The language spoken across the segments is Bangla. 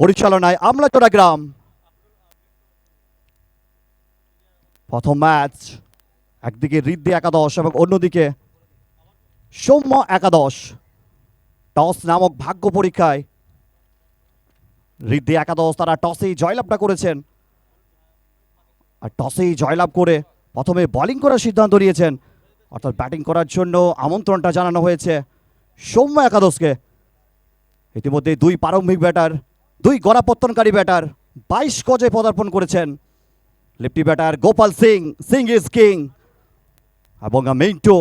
পরিচালনায় আমলাচড়া গ্রাম। প্রথম ম্যাচ, একদিকে ঋদ্ধি একাদশ এবং অন্যদিকে সৌম্য একাদশ। টস নামক ভাগ্য পরীক্ষায় ঋদ্ধি একাদশ তারা টসেই জয়লাভটা করেছেন, আর টসেই জয়লাভ করে প্রথমে বোলিং করার সিদ্ধান্ত নিয়েছেন, অর্থাৎ ব্যাটিং করার জন্য আমন্ত্রণটা জানানো হয়েছে সৌম্য একাদশকে। ইতিমধ্যে দুই প্রারম্ভিক ব্যাটার, দুই গড়াপত্তনকারী ব্যাটার 22 গজে পদার্পণ করেছেন। Lefty batter Gopal Singh, Singh is king, এবং মিন্টু।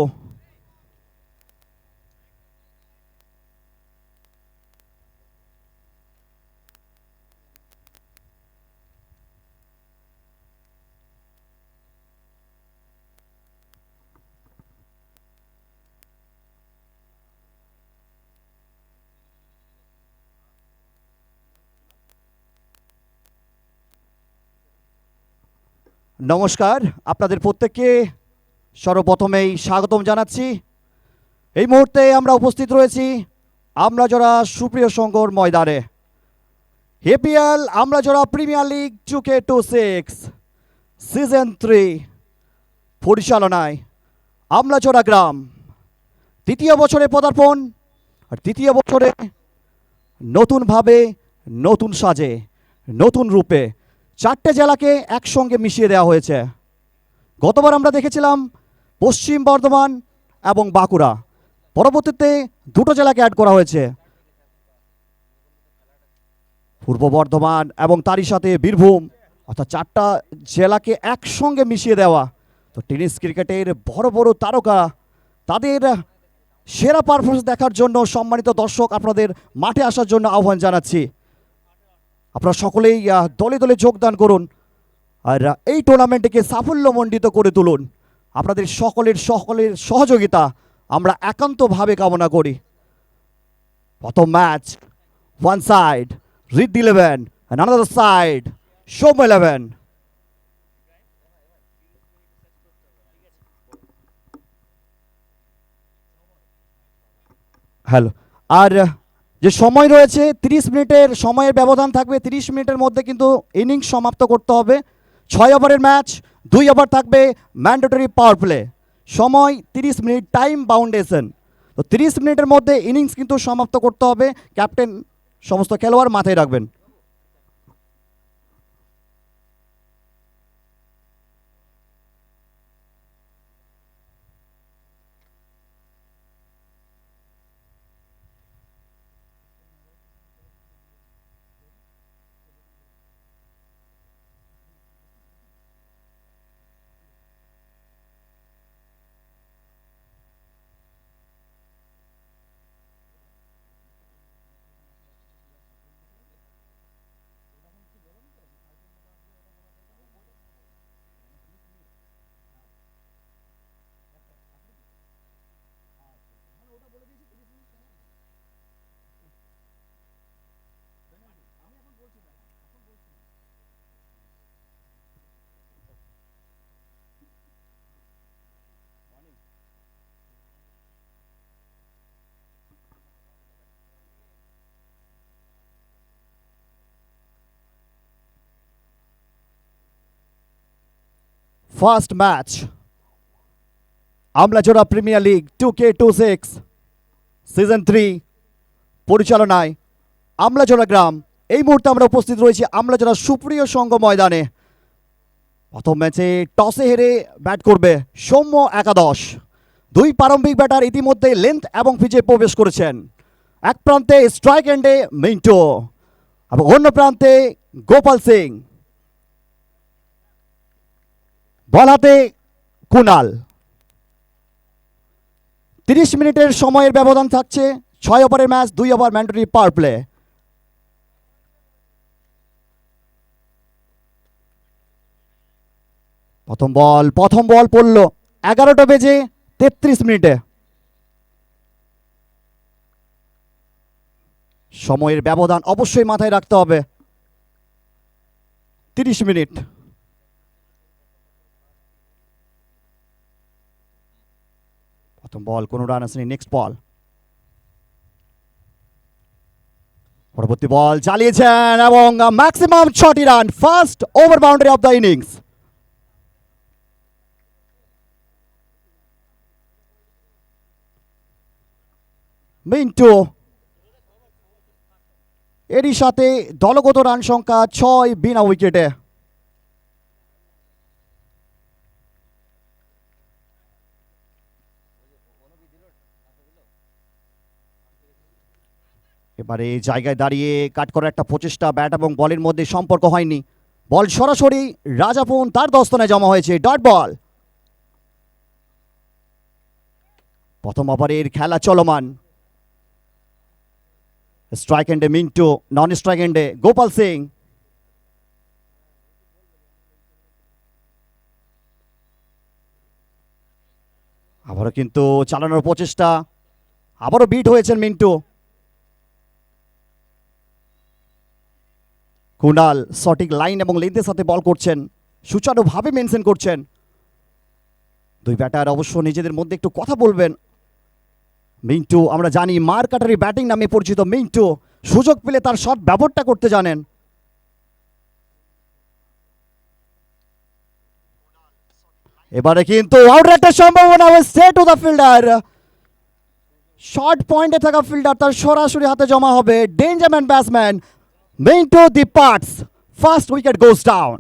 নমস্কার, আপনাদের প্রত্যেককে সর্বপ্রথমেই স্বাগতম জানাচ্ছি। এই মুহূর্তে আমরা উপস্থিত রয়েছি আমলাজোড়া সুপ্রিয় সংঘর ময়দানে। APL Amlajora premier league 2K26 season 3 পরিচালনায় আমলাজোড়া গ্রাম দ্বিতীয় বছরে পদার্পণ, আর দ্বিতীয় বছরে নতুনভাবে, নতুন সাজে, নতুন রূপে 4টে জেলাকে একসঙ্গে মিশিয়ে দেওয়া হয়েছে। গতবার আমরা দেখেছিলাম পশ্চিম বর্ধমান এবং বাঁকুড়া, পরবর্তীতে 2টো জেলাকে অ্যাড করা হয়েছে, পূর্ব বর্ধমান এবং তারই সাথে বীরভূম, অর্থাৎ 4টা জেলাকে একসঙ্গে মিশিয়ে দেওয়া। তো টেনিস ক্রিকেটের বড় বড় তারকা তাদের সেরা পারফরমেন্স দেখার জন্য সম্মানিত দর্শক আপনাদের মাঠে আসার জন্য আহ্বান জানাচ্ছি। আপনারা সকলেই দলে দলে যোগদান করুন, আর এই টুর্নামেন্টকে সাফল্যমণ্ডিত করে তুলুন। আপনাদের সকলের সহযোগিতা আমরা একান্তভাবে কামনা করি। প্রথম match, one side Riddhi 11 and another side Soumya 11। Hello, আর যে সময় রয়েছে 30 মিনিটের সময়ের ব্যবধান থাকবে। 30 মিনিটের মধ্যে কিন্তু ইনিংস সমাপ্ত করতে হবে। 6 ওভারের ম্যাচ, 2 ওভার থাকবে ম্যান্ডেটরি পাওয়ার প্লে। সময় 30 মিনিট, টাইম বাউন্ডেশন। তো 30 মিনিটের মধ্যে ইনিংস কিন্তু সমাপ্ত করতে হবে। ক্যাপ্টেন সমস্ত খেলোয়াড় মাথায় রাখবেন। First match, Amlajora premier league 2K26 season 3 পরিচালনায় আমলাজোড়া গ্রাম। এই মুহূর্তে আমরা উপস্থিত রয়েছি আমলাজোড়া সুপ্রিয় সংঘ ময়দানে। প্রথম ম্যাচে টসে হেরে ব্যাট করবে সৌম্য একাদশ। দুই প্রারম্ভিক ব্যাটার ইতিমধ্যে লেন্থ এবং পিচে প্রবেশ করেছেন। এক প্রান্তে স্ট্রাইক এন্ডে মিন্টু এবং অন্য প্রান্তে গোপাল সিং। বল হাতে কুনাল। 30 মিনিটের সময়ের ব্যবধান থাকছে। 6 ওভারের match, 2 over mandatory power play. প্রথম বল পড়ল 11টা বেজে 33 মিনিটে। সময়ের ব্যবধান অবশ্যই মাথায় রাখতে হবে, 30 মিনিট। প্রথম বল, কোনো রান আসেনি। নেক্সট বল, পরবর্তী বল চালিয়েছেন এবং ম্যাক্সিমাম 6টি run, first over boundary of the innings. Mintu, এরই সাথে দলগত রান সংখ্যা 6 বিনা উইকেটে। এবারে জায়গায় দাঁড়িয়ে কাট করার একটা প্রচেষ্টা, ব্যাট এবং বলের মধ্যে সম্পর্ক হয়নি, বল সরাসরি রাজাপুন তার দস্তনে জমা হয়েছে, ডট বল। প্রথম ওভারের খেলা চলমান। স্ট্রাইক এন্ডে মিন্টু, নন স্ট্রাইক এন্ডে গোপাল সিং। আবারও কিন্তু চালানোর প্রচেষ্টা, আবারও বিট হয়েছেন মিন্টু। কুণাল সঠিক লাইন এবং লেন্থের সাথে বল করছেন, সুচারুভাবে মেনশন করছেন। দুই ব্যাটার অবশ্য নিজেদের মধ্যে একটু কথা বলবেন। মিন্টু, আমরা জানি মার কাটারি ব্যাটিং নামে পরিচিত মিন্টু, সুযোগ পেলে তার শট ব্যবহারটা করতে জানেন। এবারে কিন্তু আউটের একটা সম্ভাবনা, set to the fielder, short পয়েন্টে থাকা ফিল্ডার তার সরাসরি হাতে জমা হবে। Dangerman batsman Mintu departs, first wicket goes down.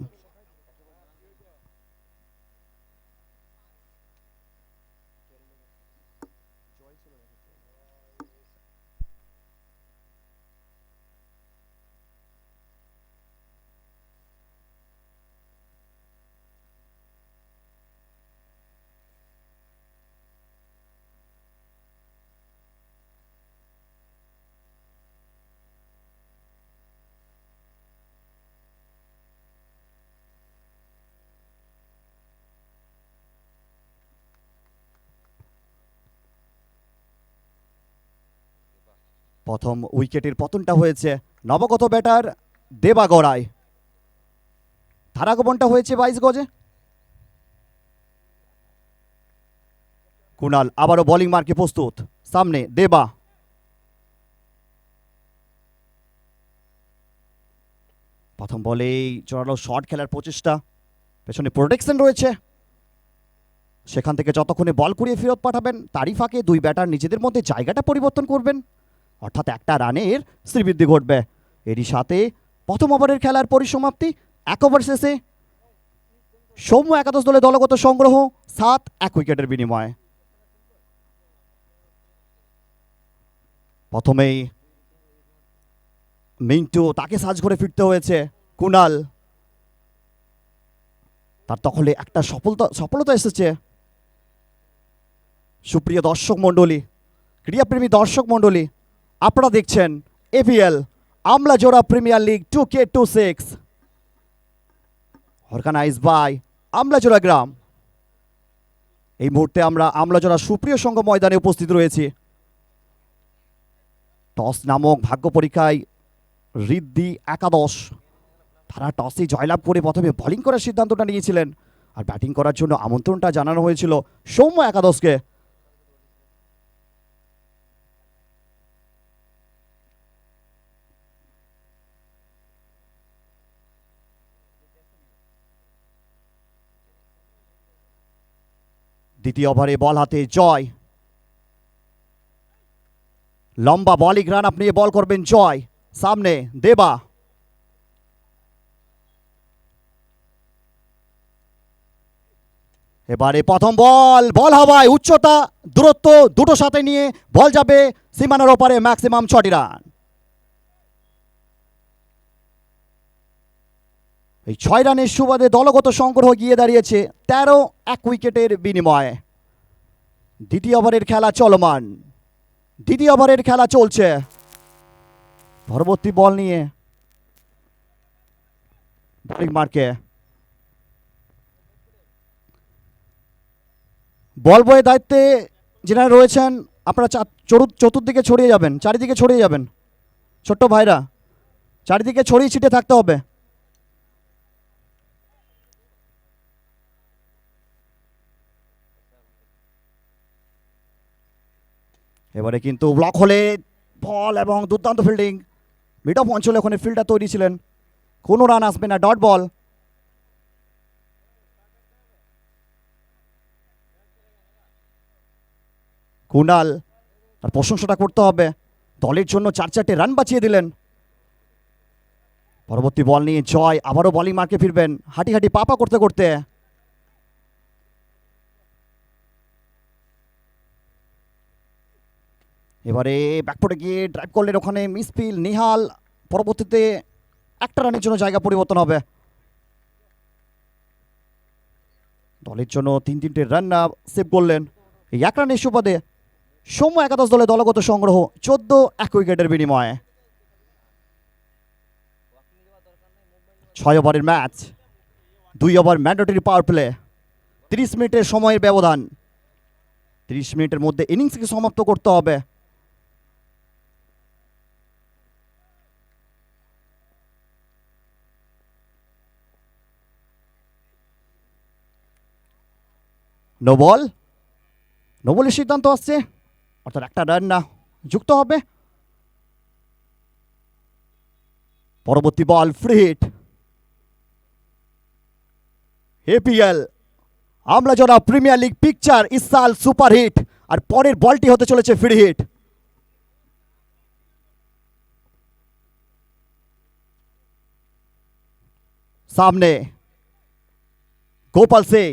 প্রথম উইকেটের পতনটা হয়েছে নবগত ব্যাটার দেবা গড়ায়, ধারাগমনটা হয়েছে 22 গজে। কুণাল আবারও বোলিং মার্কে প্রস্তুত, সামনে দেবা। প্রথম বলেই জোরালো শট খেলার প্রচেষ্টা, পেছনে প্রোটেকশন রয়েছে, সেখান থেকে যতক্ষণে বল কুড়িয়ে ফেরত পাঠাবেন তারই ফাঁকে দুই ব্যাটার নিজেদের মধ্যে জায়গাটা পরিবর্তন করবেন, অর্থাৎ একটা রানের শ্রীবৃদ্ধি ঘটবে। এরই সাথে প্রথম ওভারের খেলার পরিসমাপ্তি। 1 ওভার শেষে সৌম্য একাদশ দলে দলগত সংগ্রহ 7-1 উইকেটের বিনিময়ে। প্রথমেই মিন্টু, তাকে সাজ করে ফিরতে হয়েছে। কুণাল, তার দখলে একটা সফলতা এসেছে। সুপ্রিয় দর্শক মণ্ডলী, ক্রীড়াপ্রেমী দর্শক মণ্ডলী, আপনারা দেখছেন APL Amlajora premier league 2K26 organise by Amlajora গ্রাম। এই মুহূর্তে আমরা আমলাজোড়া সুপ্রিয় সংঘ ময়দানে উপস্থিত রয়েছি। টস নামক ভাগ্য পরীক্ষায় ঋদ্ধি একাদশ, তারা টসে জয়লাভ করে প্রথমে বোলিং করার সিদ্ধান্তটা নিয়েছিলেন, আর ব্যাটিং করার জন্য আমন্ত্রণটা জানানো হয়েছিল সৌম্য একাদশকে। দ্বিতীয় ওভারে বল হাতে জয়, লম্বা বলিং রান আপনি বল করবেন জয়। সামনে দেবা, এবারে প্রথম বল হাওয়ায়, উচ্চতা দূরত্ব দুটো সাথে নিয়ে বল যাবে সীমানার ওপারে, ম্যাক্সিমাম 6টি রান। এই 6 রানের সুবাদে দলগত সংগ্রহ গিয়ে দাঁড়িয়েছে 13-1 উইকেটের বিনিময়ে। দ্বিতীয় ওভারের খেলা চলমান, দ্বিতীয় ওভারের খেলা চলছে। পরবর্তী বল নিয়ে বোলিং মার্কে বল বয়ের দায়িত্বে যারা রয়েছেন, আপনারা চতুর্দিকে ছড়িয়ে যাবেন, চারিদিকে ছড়িয়ে যাবেন, ছোট্ট ভাইরা চারিদিকে ছড়িয়ে ছিটে থাকতে হবে। এবারে কিন্তু ব্লক হলে বল এবং দুর্দান্ত ফিল্ডিং, মিড অফ অঞ্চলে ওখানে ফিল্ডার তৈরি ছিলেন, কোনো রান আসবে না, ডট বল। কুনাল, তার প্রশংসাটা করতে হবে, দলের জন্য 4-4টে রান বাঁচিয়ে দিলেন। পরবর্তী বল নিয়ে জয় আবারও বলিং মার্কে ফিরবেন, হাঁটি হাঁটি পাপা করতে করতে। এবারে ব্যাকফুটে গিয়ে ড্রাইভ করলেন, ওখানে মিসফিল নিহাল। পরবর্তীতে একটা রানের জন্য জায়গা পরিবর্তন হবে। দলের জন্য 3-3টে রান সেভ করলেন। এই এক রানের সুবাদে সৌম্য একাদশ দলে দলগত সংগ্রহ 14 উইকেটের বিনিময়ে। 6 ওভারের match, 2 over mandatory power play, 30 মিনিটের সময়ের ব্যবধান। 30 মিনিটের মধ্যে ইনিংসকে সমাপ্ত করতে হবে। নো বল, নো বলের সিদ্ধান্ত আসছে, অর্থাৎ একটা রান না যুক্ত হবে। পরবর্তী বল ফ্রি হিট। এপিএল আমরা যারা প্রিমিয়ার লিগ পিকচার ইসাল সুপার হিট, আর পরের বলটি হতে চলেছে ফ্রি হিট। সামনে Gopal Singh,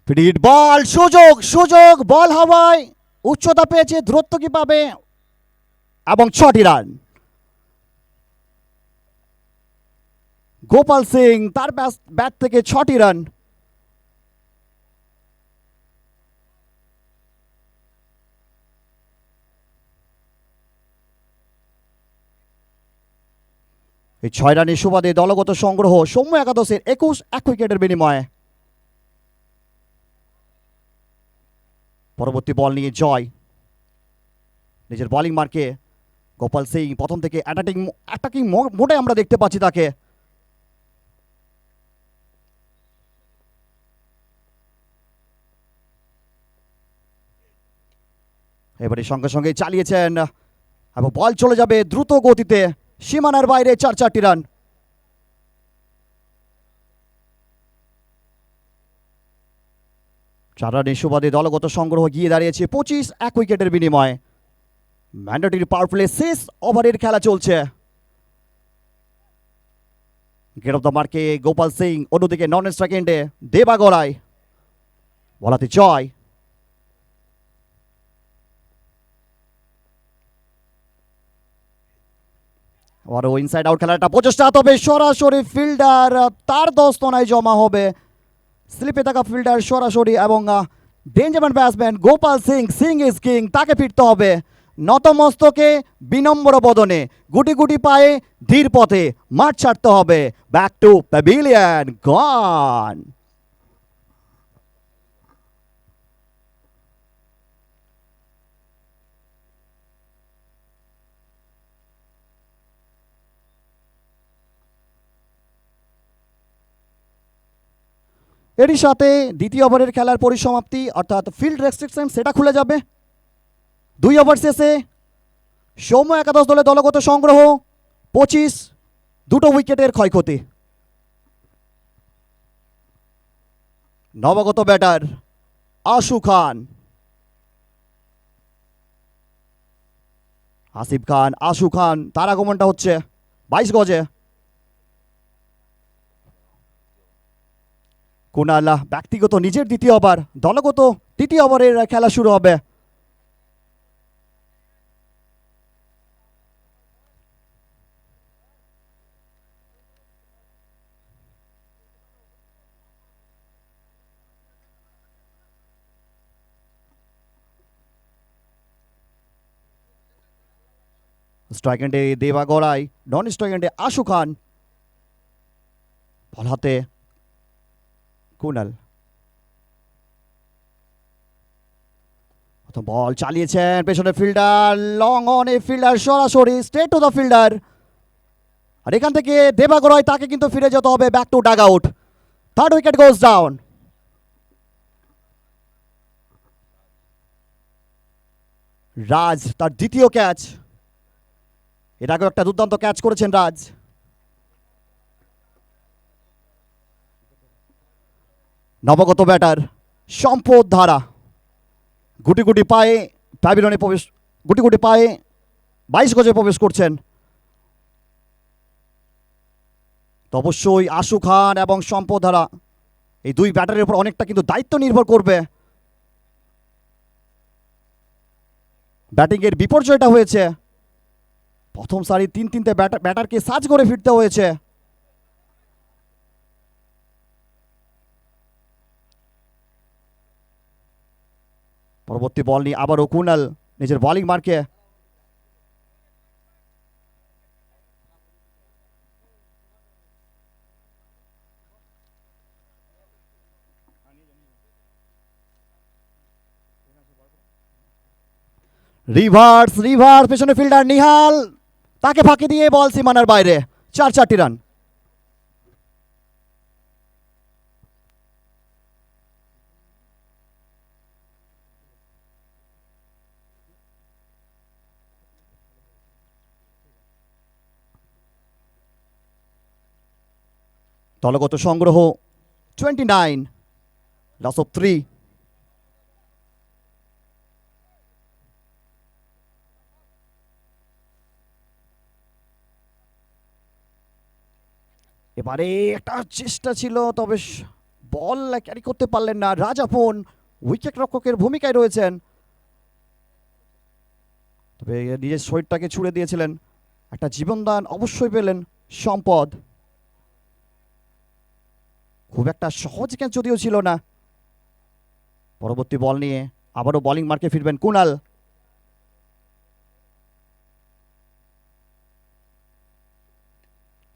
free hit ball, সুযোগ সুযোগ, বল হাওয়ায়, উচ্চতা পেয়েছে, দূরত্ব কি পাবে, এবং 6টি রান। গোপাল সিং তার ব্যাট থেকে 6টি রান। এই 6 রানের সুবাদে দলগত সংগ্রহ সৌম্য একাদশের 21 উইকেটের বিনিময়ে। পরবর্তী বল নিয়ে জয়, নিজের বোলিং মার্কে গোপাল সিং প্রথম থেকে অ্যাটাকিং মোডে আমরা দেখতে পাচ্ছি তাকে। এবারে সঙ্গে সঙ্গে চালিয়েছেন এবং বল চলে যাবে দ্রুত গতিতে সীমানার বাইরে, 4-4টি রান। চার রানের সুবাদে দলগত সংগ্রহ গিয়ে দাঁড়িয়েছে 25 উইকেটের বিনিময়ে। ম্যান্ডেটরি পাওয়ার প্লে, শেষ ওভারের খেলা চলছে। গেট অফ দ্য মার্কে গোপাল সিং, অন্যদিকে নন স্ট্রাইক এন্ডে দেবা গড়াই, বলাতে জয়। আবারও ইনসাইড আউট খেলার একটা প্রচেষ্টা, তবে সরাসরি ফিল্ডার তার দস্তনায় জমা হবে। স্লিপে থাকা ফিল্ডার সরাসরি, এবং dangerman batsman Gopal Singh, Singh is king, তাকে ফিরতে হবে নতমস্তকে, বিনম্র বদনে, গুটি গুটি পায়ে, ধীর পথে মাঠ ছাড়তে হবে। ব্যাক টু প্যাভিলিয়ন, গন। এরই সাথে দ্বিতীয় ওভারের খেলার পরিসমাপ্তি, অর্থাৎ ফিল্ড রেস্ট্রিকশন সেটা খুলে যাবে। 2 ওভার শেষে সৌম্য একাদশ দলে দলগত সংগ্রহ 25, 2টো উইকেটের ক্ষয়ক্ষতি। নবাগত ব্যাটার আশু খান, আসিফ খান, আশু খান, তার আগমনটা হচ্ছে 22 গজে। কুনাল ব্যক্তিগত নিজের দ্বিতীয় ওভার, দলগত তৃতীয় ওভারের খেলা শুরু হবে। স্ট্রাইক এন্ডে দেবা গড়াই, নন স্ট্রাইক এন্ডে আশু খান, বল হাতে কুনাল। বল চালিয়েছেন পেছনে ফিল্ডার, লং অন এ ফিল্ডার, সরাসরি স্ট্রেট টু দ্য ফিল্ডার। আর এখান থেকে দেবা গড়াই, তাকে কিন্তু ফিরে যেতে হবে back to dugout. 3rd wicket goes down. Raj তার দ্বিতীয় ক্যাচ, এর আগেও একটা দুর্দান্ত ক্যাচ করেছেন রাজ। নবাগত ব্যাটার সম্পদ ধারা গুটি গুটি পায়ে প্যাভিলিয়নে প্রবেশ, গুটি গুটি পায়ে 22 গজে প্রবেশ করছেন। তো অবশ্যই আশু খান এবং সম্পদ ধারা এই দুই ব্যাটারের উপর অনেকটা কিন্তু দায়িত্ব নির্ভর করবে। ব্যাটিংয়ের বিপর্যয়টা হয়েছে, প্রথম সারি তিনটে ব্যাটারকে সাজ করে ফিরতে হয়েছে। পরবর্তী বল নিয়ে আবারও কুনাল নিজের বোলিং মার্কে। রিভার্স রিভার্স পেছনে ফিল্ডার নিহাল তাকে ফাঁকি দিয়ে বল সীমানার বাইরে, 4 রান। দলগত সংগ্রহ 29, লস অফ 3। এবারে একটা চেষ্টা ছিল, তবে বল ক্যারি করতে পারলেন না। রাজাপন উইকেট রক্ষকের ভূমিকায় রয়েছেন, তবে নিজের শরীরটাকে ছুড়ে দিয়েছিলেন। একটা জীবনদান অবশ্যই পেলেন সম্পদ। খুব একটা সহজ ক্যাচ যদিও ছিল না। পরবর্তী বল নিয়ে আবারও বোলিং মার্কে ফিরবেন কুনাল।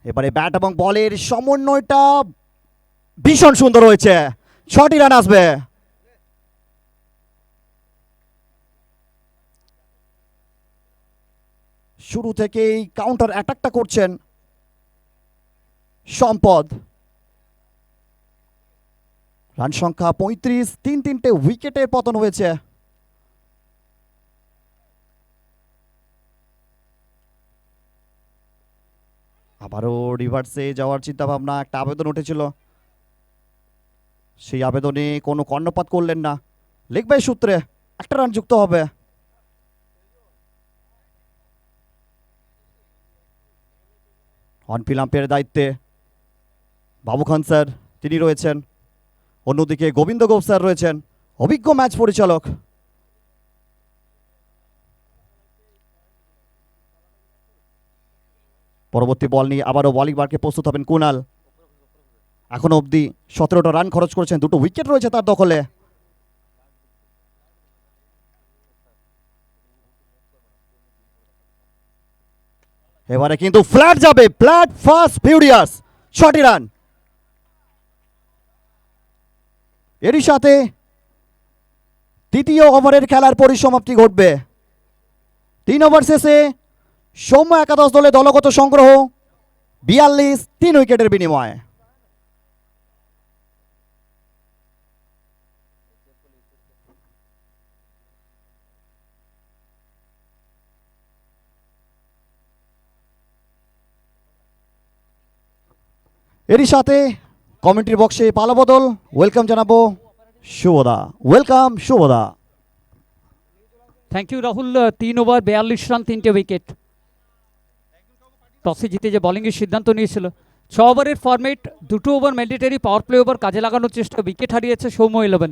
এবারে ব্যাট এবং বলের সমন্বয়টা ভীষণ সুন্দর হয়েছে, 6টি রান আসবে। শুরু থেকেই কাউন্টার অ্যাটাকটা করছেন সম্পদ। রান সংখ্যা 35, 3 উইকেটের পতন হয়েছে। আবারও রিভার্সে যাওয়ার চিন্তা ভাবনা, একটা আবেদন উঠেছিল, সেই আবেদনে কোনো কর্ণপাত করলেন না। লেগ বাই সূত্রে একটা রান যুক্ত হবে। অনফিল্ড আম্পায়ারের দায়িত্বে বাবু খান স্যার তিনি রয়েছেন, অন্যদিকে গোবিন্দ গোপ স্যার রয়েছেন, অভিজ্ঞ ম্যাচ পরিচালক। পরবর্তী বল নিয়ে আবারও বোলিং মার্কে প্রস্তুত হবেন কুনাল। এখনো অবধি 17টা রান খরচ করেছেন, 2টো উইকেট রয়েছে তার দখলে। এবারে কিন্তু ফ্ল্যাট যাবে, ফ্ল্যাট ফাস্ট ফিউরিয়াস, 6টি রান। এরই সাথে তৃতীয় ওভারের খেলার পরিসমাপ্তি ঘটবে। 3 ওভার শেষে সৌম্য একাদশ দলে দলগত সংগ্রহ 42, 3 উইকেটের বিনিময়ে। এরই সাথে কমেন্ট্রি বক্সে পালাবদল, ওয়েলকাম জানাবো Shubhada. Welcome Shubhada. Thank you Rahul. 3 over 42 run, 3টে উইকেট। টসে জিতে যে বোলিংয়ের সিদ্ধান্ত নিয়েছিল। 6 ওভারের ফরম্যাট, 2টো over mandatory, power play over কাজে লাগানোর চেষ্টা, উইকেট হারিয়েছে সৌম্য 11।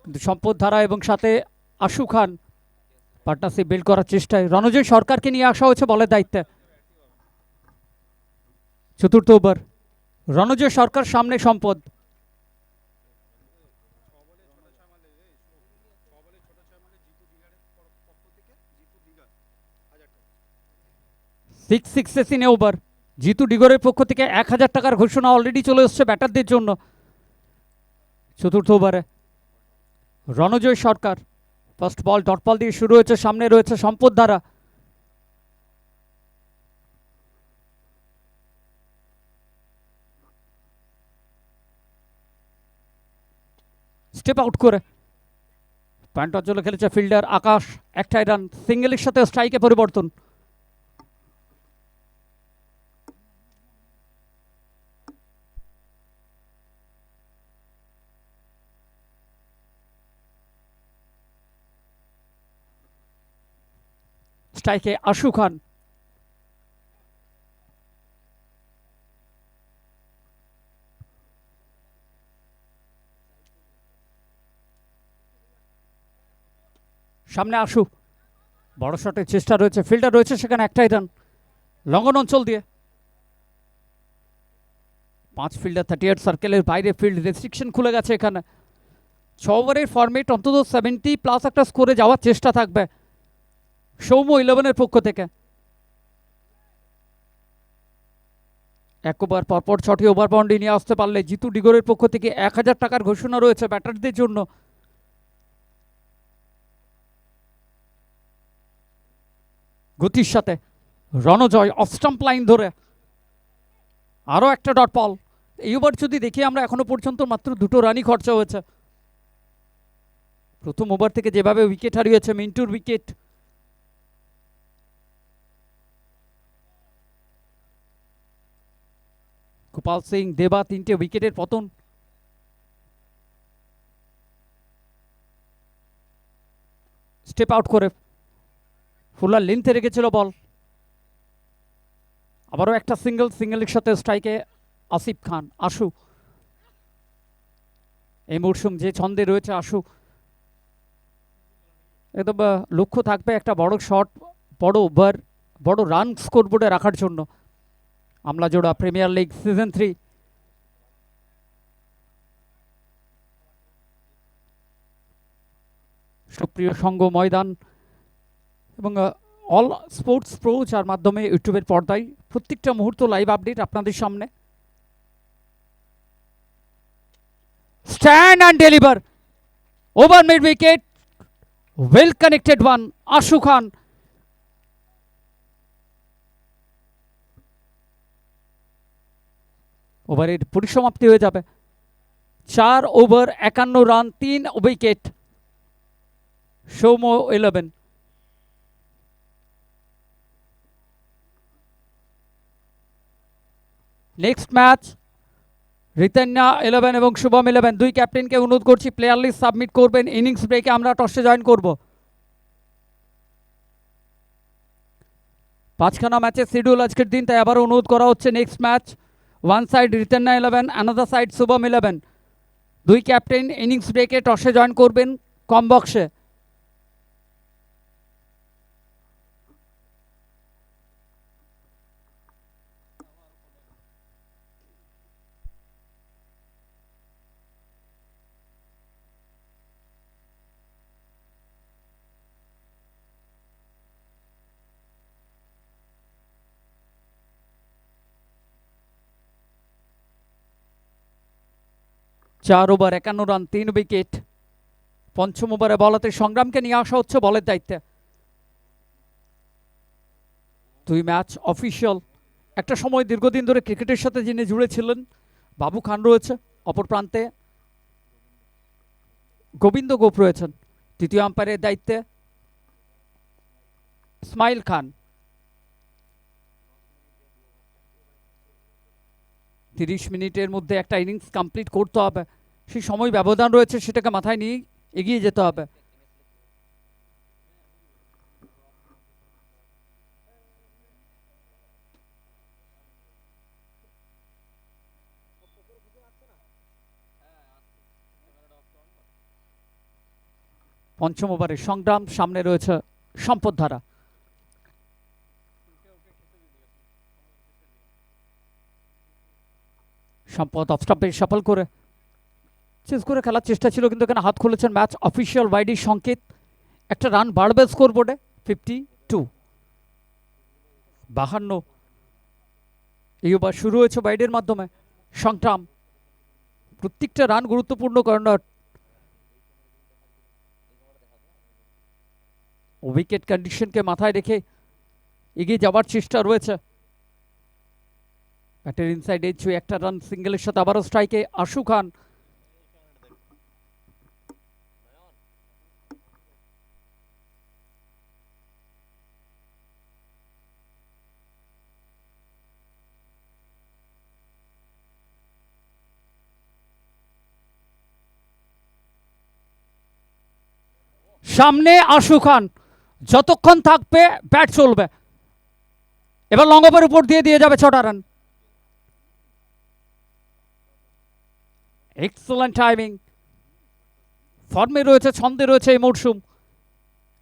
কিন্তু সম্পদ ধারা এবং সাথে আশু খান পার্টনারশিপ বিল্ড করার চেষ্টায়। রণজয় সরকারকে নিয়ে আসা হয়েছে বলের দায়িত্বে। চতুর্থ ওভার, রণজয় সরকার সামনে সম্পদ। Six sixes in over. Jitu ডিগরের পক্ষ থেকে 1000 টাকার ঘোষণা অলরেডি চলে এসছে ব্যাটারদের জন্য। চতুর্থ ওভারে রণজয় সরকার ফার্স্ট বল ডট বল দিয়ে শুরু হয়েছে, সামনে রয়েছে সম্পদ ধারা। স্টেপ আউট করে পয়েন্ট অঞ্চলে খেলেছে ফিল্ডার আকাশ, একটাই রান, সিঙ্গেলের সাথে স্ট্রাইকে পরিবর্তন। স্ট্রাইকে আশু খান, সামনে আশু, বড় শটের চেষ্টা রয়েছে, ফিল্ডার রয়েছে সেখানে, একটাই রান লঙ্ঘন অঞ্চল দিয়ে। 5 ফিল্ডার 38 সার্কেলের বাইরে, ফিল্ড রেস্ট্রিকশন খুলে গেছে এখানে। 6 ওভারের ফরম্যাট, অন্তত 70+ একটা স্কোরে যাওয়ার চেষ্টা থাকবে সৌম্য 11-এর পক্ষ থেকে। 1 ওভার পরপর 6টি ওভার বাউন্ডারি নিয়ে আসতে পারলে জিতু ডিগোরের পক্ষ থেকে 1000 টাকার ঘোষণা রয়েছে ব্যাটারদের জন্য। গতির সাথে রণজয় অফ স্টাম্প লাইন ধরে আরও একটা ডট বল। এই ওভার যদি দেখি আমরা, এখনো পর্যন্ত মাত্র 2টো রানই খরচা হয়েছে। প্রথম ওভার থেকে যেভাবে উইকেট হারিয়েছে, মিন্টুর উইকেট, গোপাল সিং, দেবা, 3টে উইকেটের পতন। স্টেপ আউট করে ফুলার লেন্থে রেখেছিল বল। আবারও একটা সিঙ্গেলের সাথে স্ট্রাইকে আসিফ খান, আশু। এই মরশুম যে ছন্দে রয়েছে আশু, একদম লক্ষ্য থাকবে একটা বড় শট, বড় ওভার, বড় রান স্কোরবোর্ডে রাখার জন্য। Amlajora premier league season 3। সুপ্রিয় সঙ্গ ময়দান এবং অল স্পোর্টস প্রো, যার মাধ্যমে ইউটিউবের পর্দায় প্রত্যেকটা মুহূর্ত লাইভ আপডেট আপনাদের সামনে। Stand and deliver, over mid wicket, well connected one, Ashu Khan. ওভারের পরিসমাপ্তি হয়ে যাবে। 4 over 51 run, 3 wicket, Soumya 11। Next match Ritanya 11 এবং শুভম 11, দুই ক্যাপ্টেনকে অনুরোধ করছি প্লেয়ার লিস্ট সাবমিট করবেন। ইনিংস ব্রেকে আমরা টসে জয়েন করব। 5খানা ম্যাচের শিডিউল আজকের দিন, তাই আবার অনুরোধ করা হচ্ছে। Next match, one side Ritanya 11, another side Shubham 11। দুই ক্যাপ্টেন ইনিংস ব্রেকে টসে জয়েন করবেন কম বক্সে। চার ওভার 51 রান, 3 উইকেট। পঞ্চম ওভারে বলাতে সংগ্রামকে নিয়ে আসা হচ্ছে বলের দায়িত্বে। দুই ম্যাচ অফিসিয়াল। একটা সময় দীর্ঘদিন ধরে ক্রিকেটের সাথে যিনি জুড়ে ছিলেন বাবু খান রয়েছে, অপর প্রান্তে গোবিন্দ গোপ রয়েছেন। তৃতীয় আম্পায়ারের দায়িত্বে ইসমাইল খান। 30 মিনিটের মধ্যে একটা ইনিংস কমপ্লিট করতে হবে, সেই সময় ব্যবধান রয়েছে, সেটাকে মাথায় নিয়ে এগিয়ে যেতে হবে। পঞ্চম ওভারে সংগ্রাম, সামনে রয়েছে সম্পদ ধারা। সম্পদ অফ স্টাম্পে সফল করে চেস করে খেলার চেষ্টা ছিল, কিন্তু এখানে হাত খুলেছেন ম্যাচ অফিসিয়াল ওয়াইডির সংকেত। একটা রান বাড়বে স্কোর বোর্ডে, 52। 52। এই ওভার শুরু হয়েছে ওয়াইডের মাধ্যমে। সংগ্রাম, প্রত্যেকটা রান গুরুত্বপূর্ণ, কারণ উইকেট কন্ডিশনকে মাথায় রেখে এগিয়ে যাওয়ার চেষ্টা রয়েছে। ব্যাটের ইনসাইড এজ ছুঁয়ে একটা রান, সিঙ্গেলের সাথে আবারও স্ট্রাইকে আশু খান। সামনে আশু খান, যতক্ষণ থাকবে ব্যাট চলবে। এবার লং অফের উপর দিয়ে যাবে 6টা রান। এক্সেলেন্ট টাইমিং, ফর্মে রয়েছে, ছন্দে রয়েছে এই মরশুম।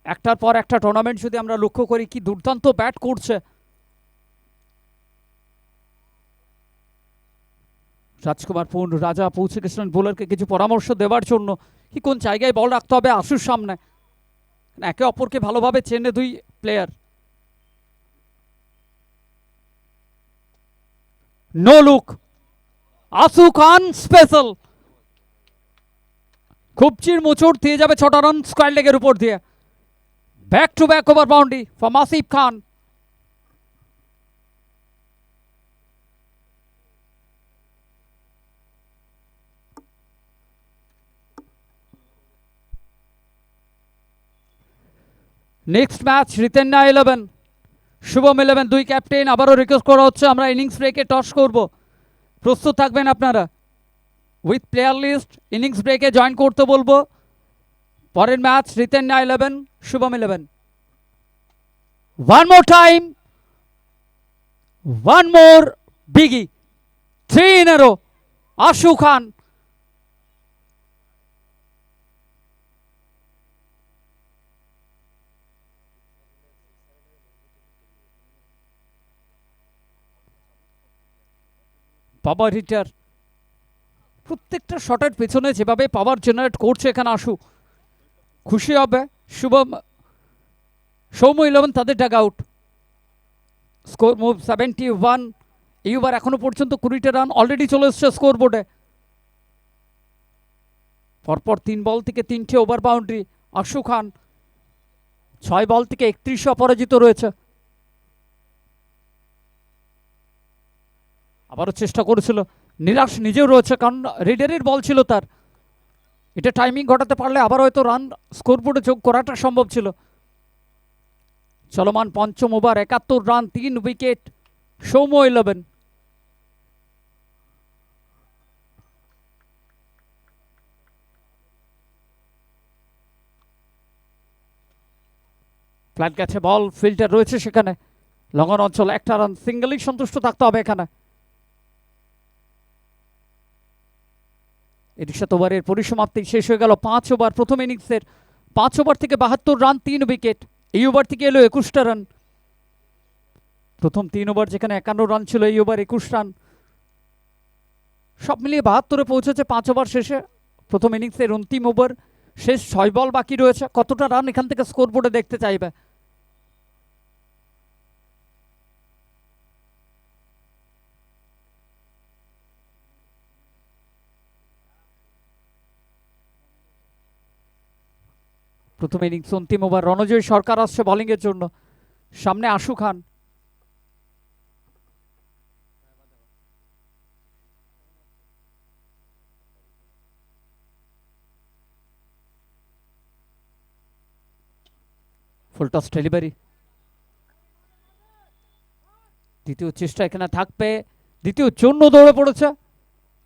একটার পর একটা টুর্নামেন্ট যদি আমরা লক্ষ্য করি, কি দুর্দান্ত ব্যাট করছে। রাজকুমার পুন রাজা পৌঁছে গেছিলেন বোলারকে কিছু পরামর্শ দেওয়ার জন্য, কি কোন জায়গায় বল রাখতে হবে আশুর সামনে। একে অপরকে ভালোভাবে চেনে দুই প্লেয়ার। নো লুক, আসু খান স্পেশাল, খুব চির মোচড় দিয়ে যাবে 6টা রান স্কোয়ার লেগের উপর দিয়ে। Back to back over boundary four Asif Khan. Next match Ritanya 11, Shubham 11, দুই ক্যাপ্টেন। আবারও রিকোয়েস্ট করা হচ্ছে আমরা ইনিংস ব্রেকে টস করব, প্রস্তুত থাকবেন আপনারা। উইথ প্লেয়ার লিস্ট ইনিংস ব্রেকে জয়েন করতে বলবো। পরের match Ritanya 11, Shubham 11। One more time, one more biggie, 3 in a row, আশু খান। পাওয়ার হিটার, প্রত্যেকটা শটের পেছনে যেভাবে পাওয়ার জেনারেট করছে এখানে আশু, খুশি হবে শুভম। সৌম্য 11 তাদের ডাগ আউট। Score move 71। এই ওভার এখনো পর্যন্ত 20টা রান অলরেডি চলে এসছে স্কোর বোর্ডে। পরপর 3 বল থেকে 3টে ওভার বাউন্ডারি। আশু খান 6 বল থেকে 31 অপরাজিত রয়েছে। আবারও চেষ্টা করেছিল, নিরাশ নিজেও রয়েছে, কারণ রিডারের বল ছিল তার। এটা টাইমিং ঘটাতে পারলে আবার হয়তো রান স্কোরবোর্ডে যোগ করাটা সম্ভব ছিল। চলমান পঞ্চম over, 71 run, 3 wicket, Soumya 11। Flat গেছে বল, ফিল্টার রয়েছে সেখানে। লঙ্ঘন অঞ্চল, 1টা রান, সিঙ্গেলই সন্তুষ্ট থাকতে হবে এখানে। এর সাথে ওভারের পরিসমাপ্তি শেষ হয়ে গেল। 5 ওভার প্রথম ইনিংসের, 5 ওভার থেকে 72 রান, 3 উইকেট। এই ওভার থেকে এলো 21টা রান। প্রথম 3 ওভার যেখানে 51 রান ছিল, এই ওভার 21 রান। সব মিলিয়ে 72-এ পৌঁছেছে 5 ওভার শেষে। প্রথম ইনিংসের অন্তিম ওভার শেষ, 6 বল বাকি রয়েছে। কতটা রান এখান থেকে স্কোর বোর্ডে দেখতে চাইবে? প্রথম ইনিংস অন্তিম ওভার, রণজয় সরকার আসছে বোলিংয়ের জন্য, সামনে আশু খান। ফুল টস ডেলিভারি, দ্বিতীয় চেষ্টা এখানে থাকবে, দ্বিতীয় জন্য দৌড়ে পড়েছে,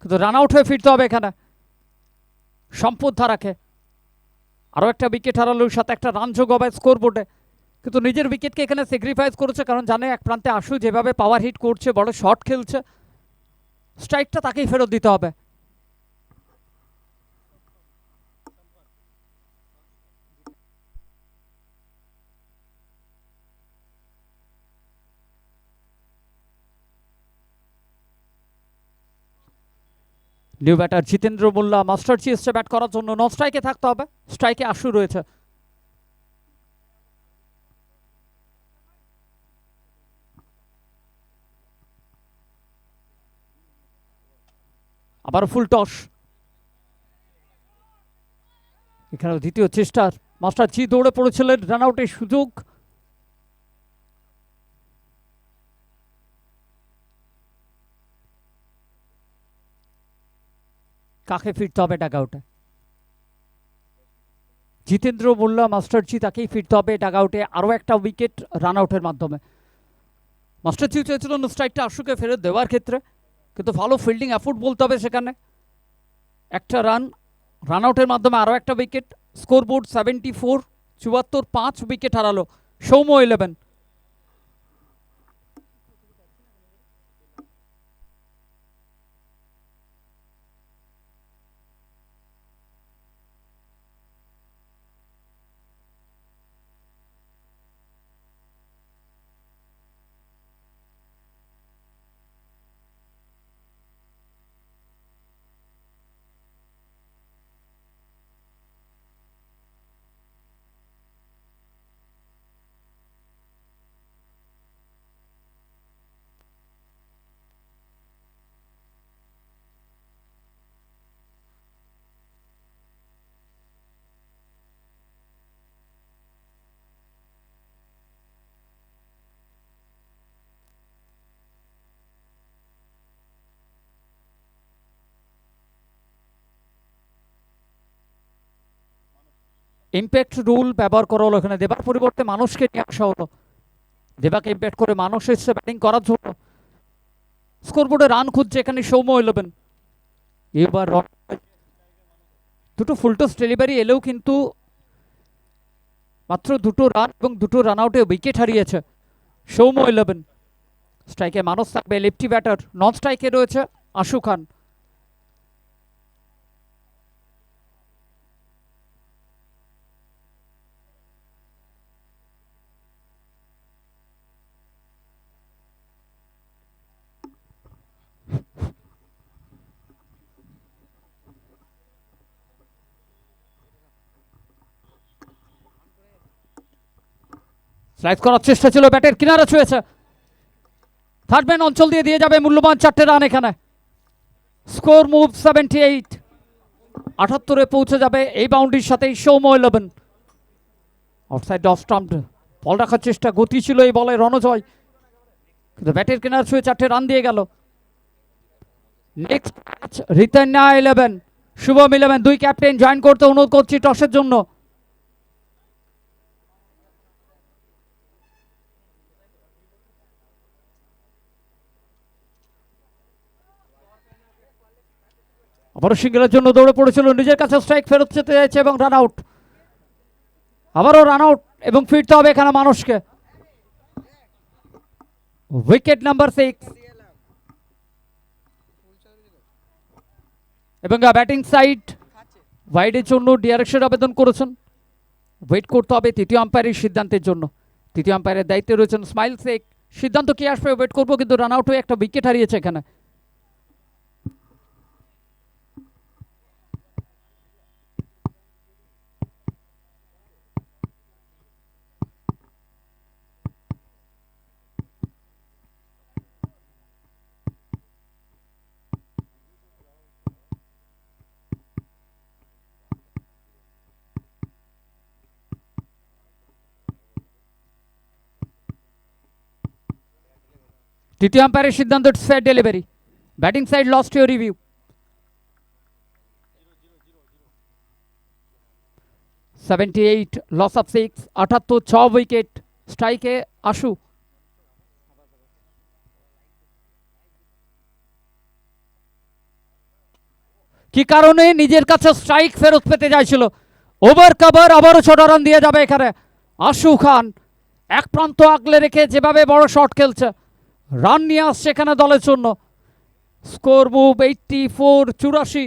কিন্তু রান আউট হয়ে ফিরতে হবে এখানে সম্পদ ধারাকে। আরও একটা উইকেট হারালো, সাথে একটা রান যোগ হবে স্কোর বোর্ডে, কিন্তু নিজের উইকেটকে এখানে স্যাক্রিফাইস করেছে, কারণ জানে এক প্রান্তে আশু যেভাবে পাওয়ার হিট করছে, বড় শট খেলছে, স্ট্রাইকটা তাকেই ফেরত দিতে হবে। নিউ ব্যাটার জিতেন্দ্র মোল্লা, মাস্টারজি এসছে ব্যাট করার জন্য। নন স্ট্রাইকে থাকতে হবে, স্ট্রাইকে আশু রয়েছে। আবার ফুল টস, এখানে দ্বিতীয় চেষ্টার মাস্টারজি দৌড়ে পড়েছিলেন, রান আউটের সুযোগ। কাকে ফিরতে হবে ডাগ আউটে? জিতেন্দ্র মোল্লা, মাস্টারজি, তাকেই ফিরতে হবে ডাগ আউটে। আরও একটা উইকেট রান আউটের মাধ্যমে। মাস্টারজি চেয়েছিলেন স্ট্রাইকটা আশুকে ফেরত দেওয়ার ক্ষেত্রে, কিন্তু ভালো ফিল্ডিং এফোর্ট বলতে হবে সেখানে। একটা রান, রান আউটের মাধ্যমে আরও একটা উইকেট, স্কোর বোর্ড 74, 74, 5 উইকেট হারালো সৌম্য 11। ইম্প্যাক্ট রুল ব্যবহার করা হলো এখানে, দেবার পরিবর্তে মানুষকে নিয়ে আসা হলো। দেবাকে ইম্প্যাক্ট করে মানুষ এসছে ব্যাটিং করার জন্য। স্কোরবোর্ডে রান খুঁজছে এখানে সৌম্য 11। এবার দুটো ফুলটস ডেলিভারি এলেও কিন্তু মাত্র 2টো রান এবং 2টো রান আউটে উইকেট হারিয়েছে সৌম্য 11। স্ট্রাইকে মানুষ থাকবে, লেফটি ব্যাটার। নন স্ট্রাইকে রয়েছে আশু খান। স্লাইড করার চেষ্টা ছিল, ব্যাটের কিনারা ছুঁয়েছে। থার্ড ম্যান অঞ্চল দিয়ে যাবে মূল্যবান 4টে রান এখানে। Score move 78। 78-এ পৌঁছে যাবে এই বাউন্ডারির সাথেই সৌম্য 11। আউটসাইড অফ স্টাম্পড বল রাখার চেষ্টা, গতি ছিল এই বলে রণজয়, কিন্তু ব্যাটের কিনারা ছুঁয়ে 4টে রান দিয়ে গেল। Next match Ritanya 11, Shubham 11। দুই ক্যাপ্টেন জয়েন করতে অনুরোধ করছি টসের জন্য। আবারও সিঙ্গেলের জন্য দৌড়ে পড়েছিল, নিজের কাছে স্ট্রাইক ফেরত যেতে চাইছে এবং রান আউট। আবারও রান আউট এবং ফিরতে হবে এখানে মানুষকে। উইকেট নাম্বার 6 এবং ব্যাটিং সাইড ওয়াইডের জন্য ডিআরএক্সের আবেদন করেছেন। ওয়েট করতে হবে তৃতীয় আম্পায়ারের সিদ্ধান্তের জন্য। তৃতীয় আম্পায়ারের দায়িত্বে রয়েছেন স্মাইল শেখ। সিদ্ধান্ত কি আসবে ওয়েট করবো, কিন্তু রান আউট হয়ে একটা উইকেট হারিয়েছে এখানে। তৃতীয় আম্পায়ারের সিদ্ধান্ত, fair delivery. Batting side lost your review. 78, loss of 6। 78, 6 wicket. স্ট্রাইকে আশু। কি কারণে নিজের কাছে স্ট্রাইক ফেরত পেতে চাইছিল। ওভার কভার, আবারও ছোট রান দিয়ে যাবে এখানে আশু খান। এক প্রান্ত আগলে রেখে যেভাবে বড় শট খেলছে, রান নিয়ে আসছে এখানে দলের জন্য। Score move 84, 84।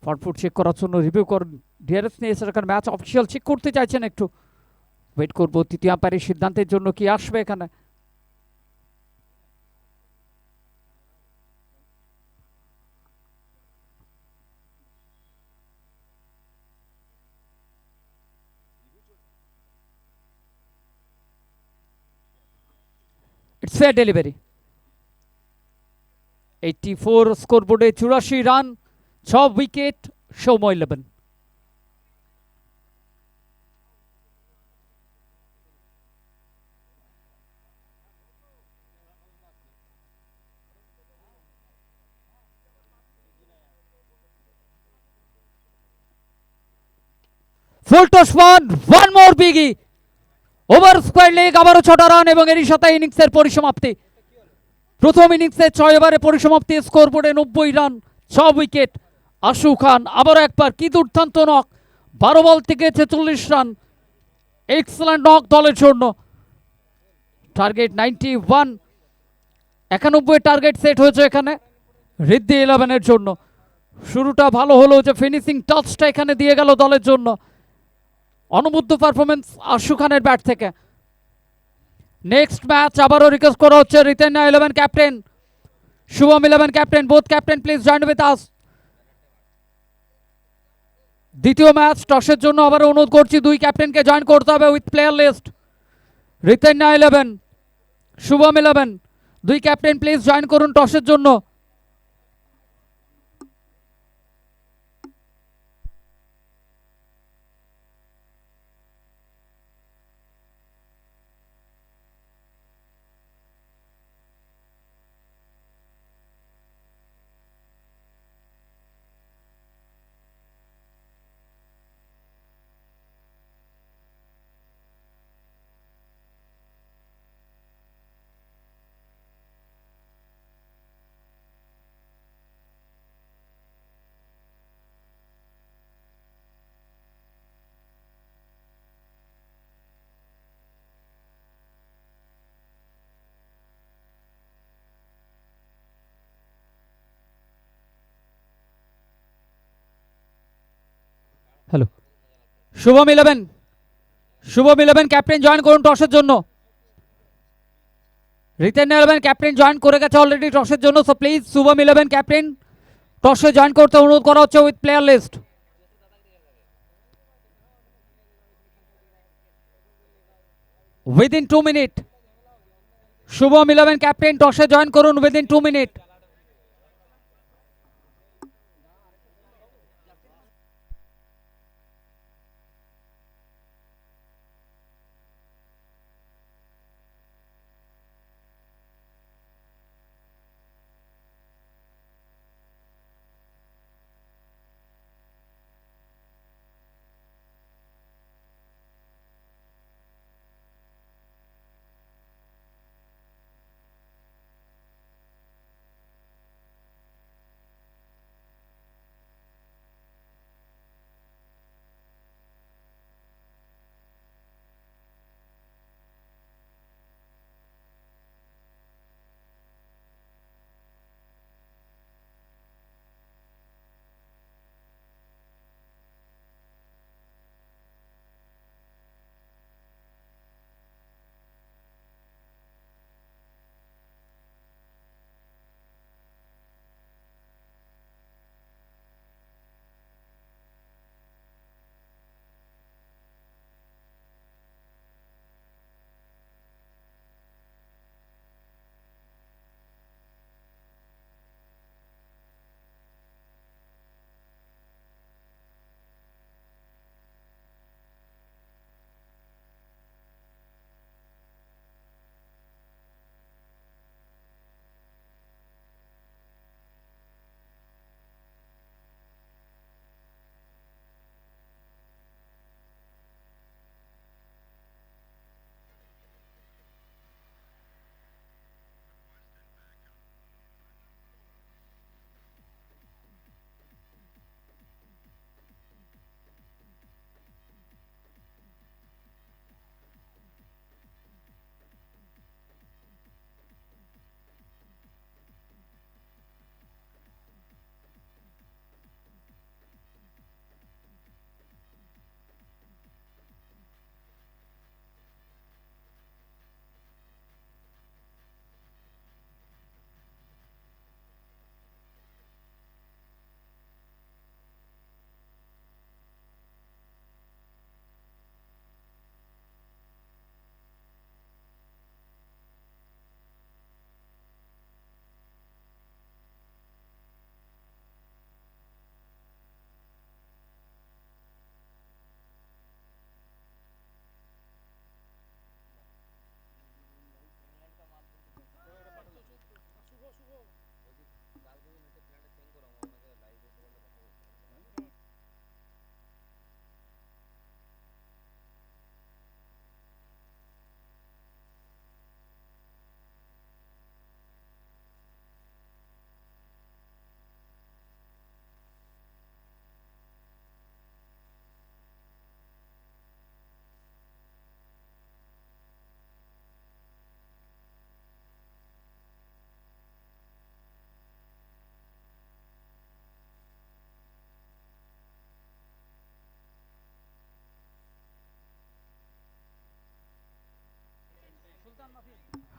ফরফুট চেক করার জন্য রিভিউ করেন ডিআরএস নিয়ে এসে এখানে ম্যাচ অফিসিয়াল চেক করতে চাইছেন। একটু ওয়েট করবো তৃতীয় আম্পায়ারের সিদ্ধান্তের জন্য কি আসবে এখানে। It's fair delivery. 84 স্কোরবোর্ডে 84 run, 6 wicket, Soumya 11। Full toss one more biggie. Over square leg, আবারও 6টা রান এবং এরই সাথে ইনিংসের পরিসমাপ্তি। প্রথম ইনিংসে 6 ওভারে পরিসমাপ্তি, স্কোরবোর্ডে 90 রান, 6 উইকেট। আশু খান আবারও একবার কি দুর্দান্ত নক, 12 বল থেকে 46 রান, এক্সেলেন্ট নক দলের জন্য। টার্গেট 91, 91 টার্গেট সেট হয়েছে এখানে ঋদ্ধি 11-এর জন্য। শুরুটা ভালো হলো, যে ফিনিশিং টাচটা এখানে দিয়ে গেল দলের জন্য। অনবদ্য পারফরমেন্স আশু খানের ব্যাট থেকে। নেক্সট ম্যাচ আবারও রিকোয়েস্ট করা হচ্ছে Riten 11 captain, Shubham 11 captain, both captain please join with us. দ্বিতীয় ম্যাচ টসের জন্য আবারও অনুরোধ করছি, দুই ক্যাপ্টেনকে জয়েন করতে হবে with player list. Riten 11, Shubham 11, দুই ক্যাপ্টেন প্লিজ জয়েন করুন টসের জন্য। Hello, Shubham 11, Shubham 11 captain join করুন টসের জন্য। রিতেন 11 ক্যাপ্টেন জয়েন করে গেছে অলরেডি টসের জন্য, সো প্লিজ শুভম 11 ক্যাপ্টেন টসে জয়েন করতে অনুরোধ করা হচ্ছে with player list. Within 2 minute Shubham 11 captain টসে জয়েন করুন উইদিন 2 মিনিট।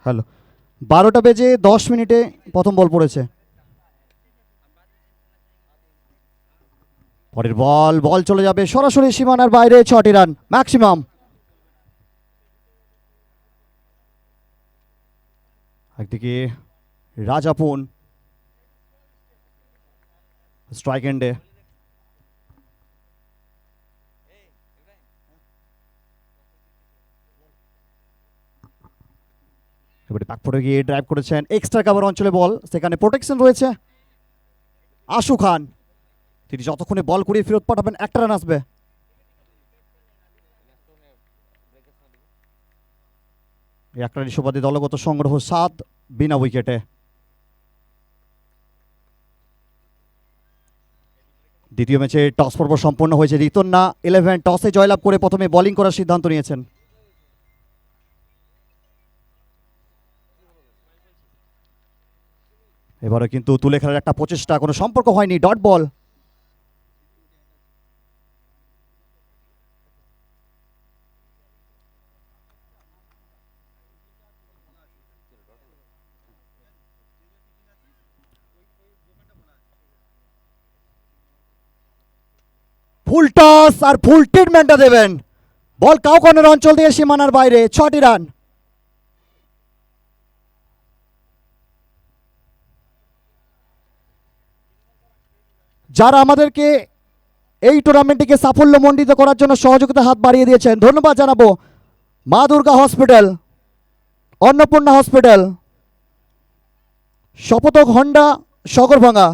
হ্যালো, 12:10 প্রথম বল পড়েছে। পরের বল চলে যাবে সরাসরি সীমানার বাইরে, 6টি রান ম্যাক্সিমাম। একদিকে রাজাপুন স্ট্রাইক এন্ডে, এবারে ব্যাকফুটে গিয়ে ড্রাইভ করেছেন, এক্সট্রা কাভার অঞ্চলে বল, সেখানে প্রোটেকশন রয়েছে। আশু খান, তিনি যতক্ষণে বল করিয়ে ফেরত পাঠাবেন একটা রান আসবে। একটা রান সুবাদে দলগত সংগ্রহ 7 বিনা উইকেটে। দ্বিতীয় ম্যাচে টস পর্ব সম্পন্ন হয়েছে। রিতন্না 11 টসে জয়লাভ করে প্রথমে বোলিং করার সিদ্ধান্ত নিয়েছেন। এবারে কিন্তু তুলে খেলার একটা প্রচেষ্টা, কোনো সম্পর্ক হয়নি, ডট বল। ফুল টস আর ফুল ট্রিটমেন্টটা দেবেন, বল কাউকনের অঞ্চল দিয়ে সীমানার বাইরে, 6টি রান। যারা আমাদেরকে এই টুর্নামেন্টটিকে সাফল্যমণ্ডিত করার জন্য সহযোগিতা হাত বাড়িয়ে দিয়েছেন, ধন্যবাদ জানাবো মা দুর্গা হসপিটাল, অন্নপূর্ণা হসপিটাল, শপথক হন্ডা সগরভাঙ্গা,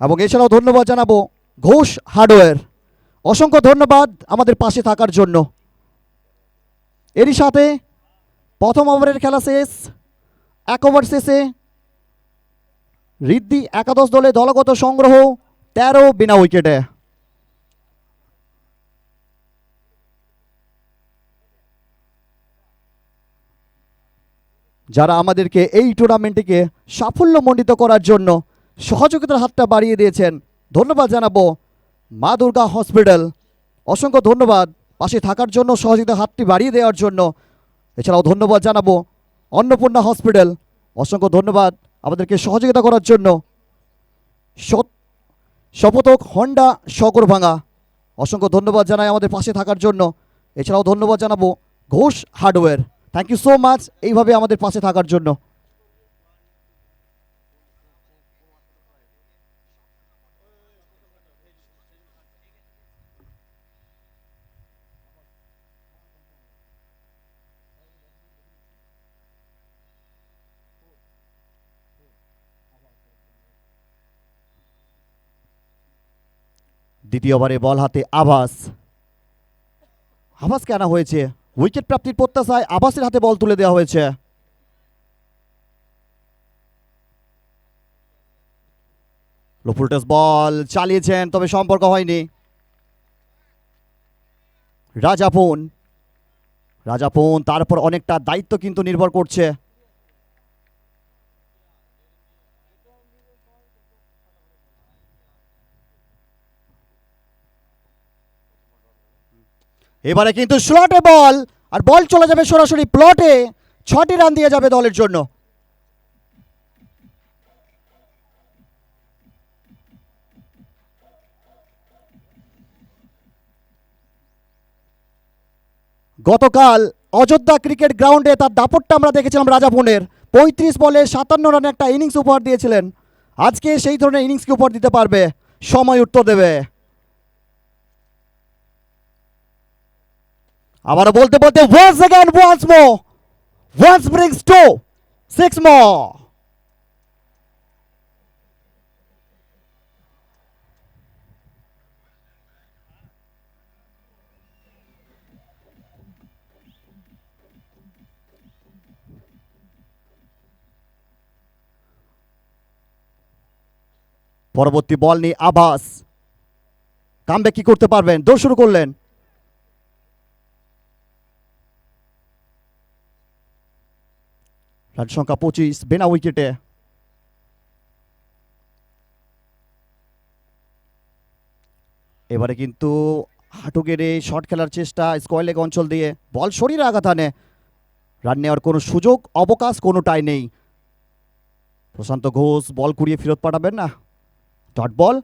এবং এছাড়াও ধন্যবাদ জানাবো ঘোষ হার্ডওয়্যার। অসংখ্য ধন্যবাদ আমাদের পাশে থাকার জন্য। এরই সাথে প্রথম ওভারের খেলা শেষ। 1 ওভার শেষে ঋদ্ধি একাদশ দলে দলগত সংগ্রহ 13 বিনা উইকেটে। যারা আমাদেরকে এই টুর্নামেন্টটিকে সাফল্যমণ্ডিত করার জন্য সহযোগিতার হাতটা বাড়িয়ে দিয়েছেন, ধন্যবাদ জানাবো মা দুর্গা হসপিটাল। অসংখ্য ধন্যবাদ পাশে থাকার জন্য, সহযোগিতার হাতটি বাড়িয়ে দেওয়ার জন্য। এছাড়াও ধন্যবাদ জানাবো অন্নপূর্ণা হসপিটাল, অসংখ্য ধন্যবাদ আমাদেরকে সহযোগিতা করার জন্য। শপথক হন্ডা সগরভাঙ্গা, অসংখ্য ধন্যবাদ জানাই আমাদের পাশে থাকার জন্য। এছাড়াও ধন্যবাদ জানাবো Ghosh hardware. Thank you so much এইভাবে আমাদের পাশে থাকার জন্য। দ্বিতীয় ওভারে বল হাতে আবাসকে আনা হয়েছে। উইকেট প্রাপ্তির প্রত্যাশায় আবাসের হাতে বল তুলে দেওয়া হয়েছে। লোফুলটাস বল চালিয়েছেন, তবে সম্পর্ক হয়নি। রাজাপুন তারপর অনেকটা দায়িত্ব কিন্তু নির্ভর করছে। এবারে কিন্তু স্লটে বল, আর বল চলে যাবে সরাসরি প্লটে, 6টি রান দিয়ে যাবে দলের জন্য। গতকাল অযোধ্যা ক্রিকেট গ্রাউন্ডে তার দাপটটা আমরা দেখেছিলাম রাজাপুনের। 35 বলে 57 রানে একটা ইনিংস উপহার দিয়েছিলেন। আজকে সেই ধরনের ইনিংসকে উপহার দিতে পারবে, সময় উত্তর দেবে। আবারও বলতে once again, once more, once brings 2, 6 more. পরবর্তী বল নিয়ে আবাস কামব্যাক কি করতে পারবেন, দৌড় শুরু করলেন। রান সংখ্যা 25 বিনা উইকেটে। এবারে কিন্তু হাঁটু গেড়ে শট খেলার চেষ্টা স্কোয়ার লেগ অঞ্চল দিয়ে, বল শরীরে আঘাত আনে, রান নেওয়ার কোনো সুযোগ অবকাশ কোনোটাই নেই। প্রশান্ত ঘোষ বল কুড়িয়ে ফেরত পাঠাবেন না, ডট বল।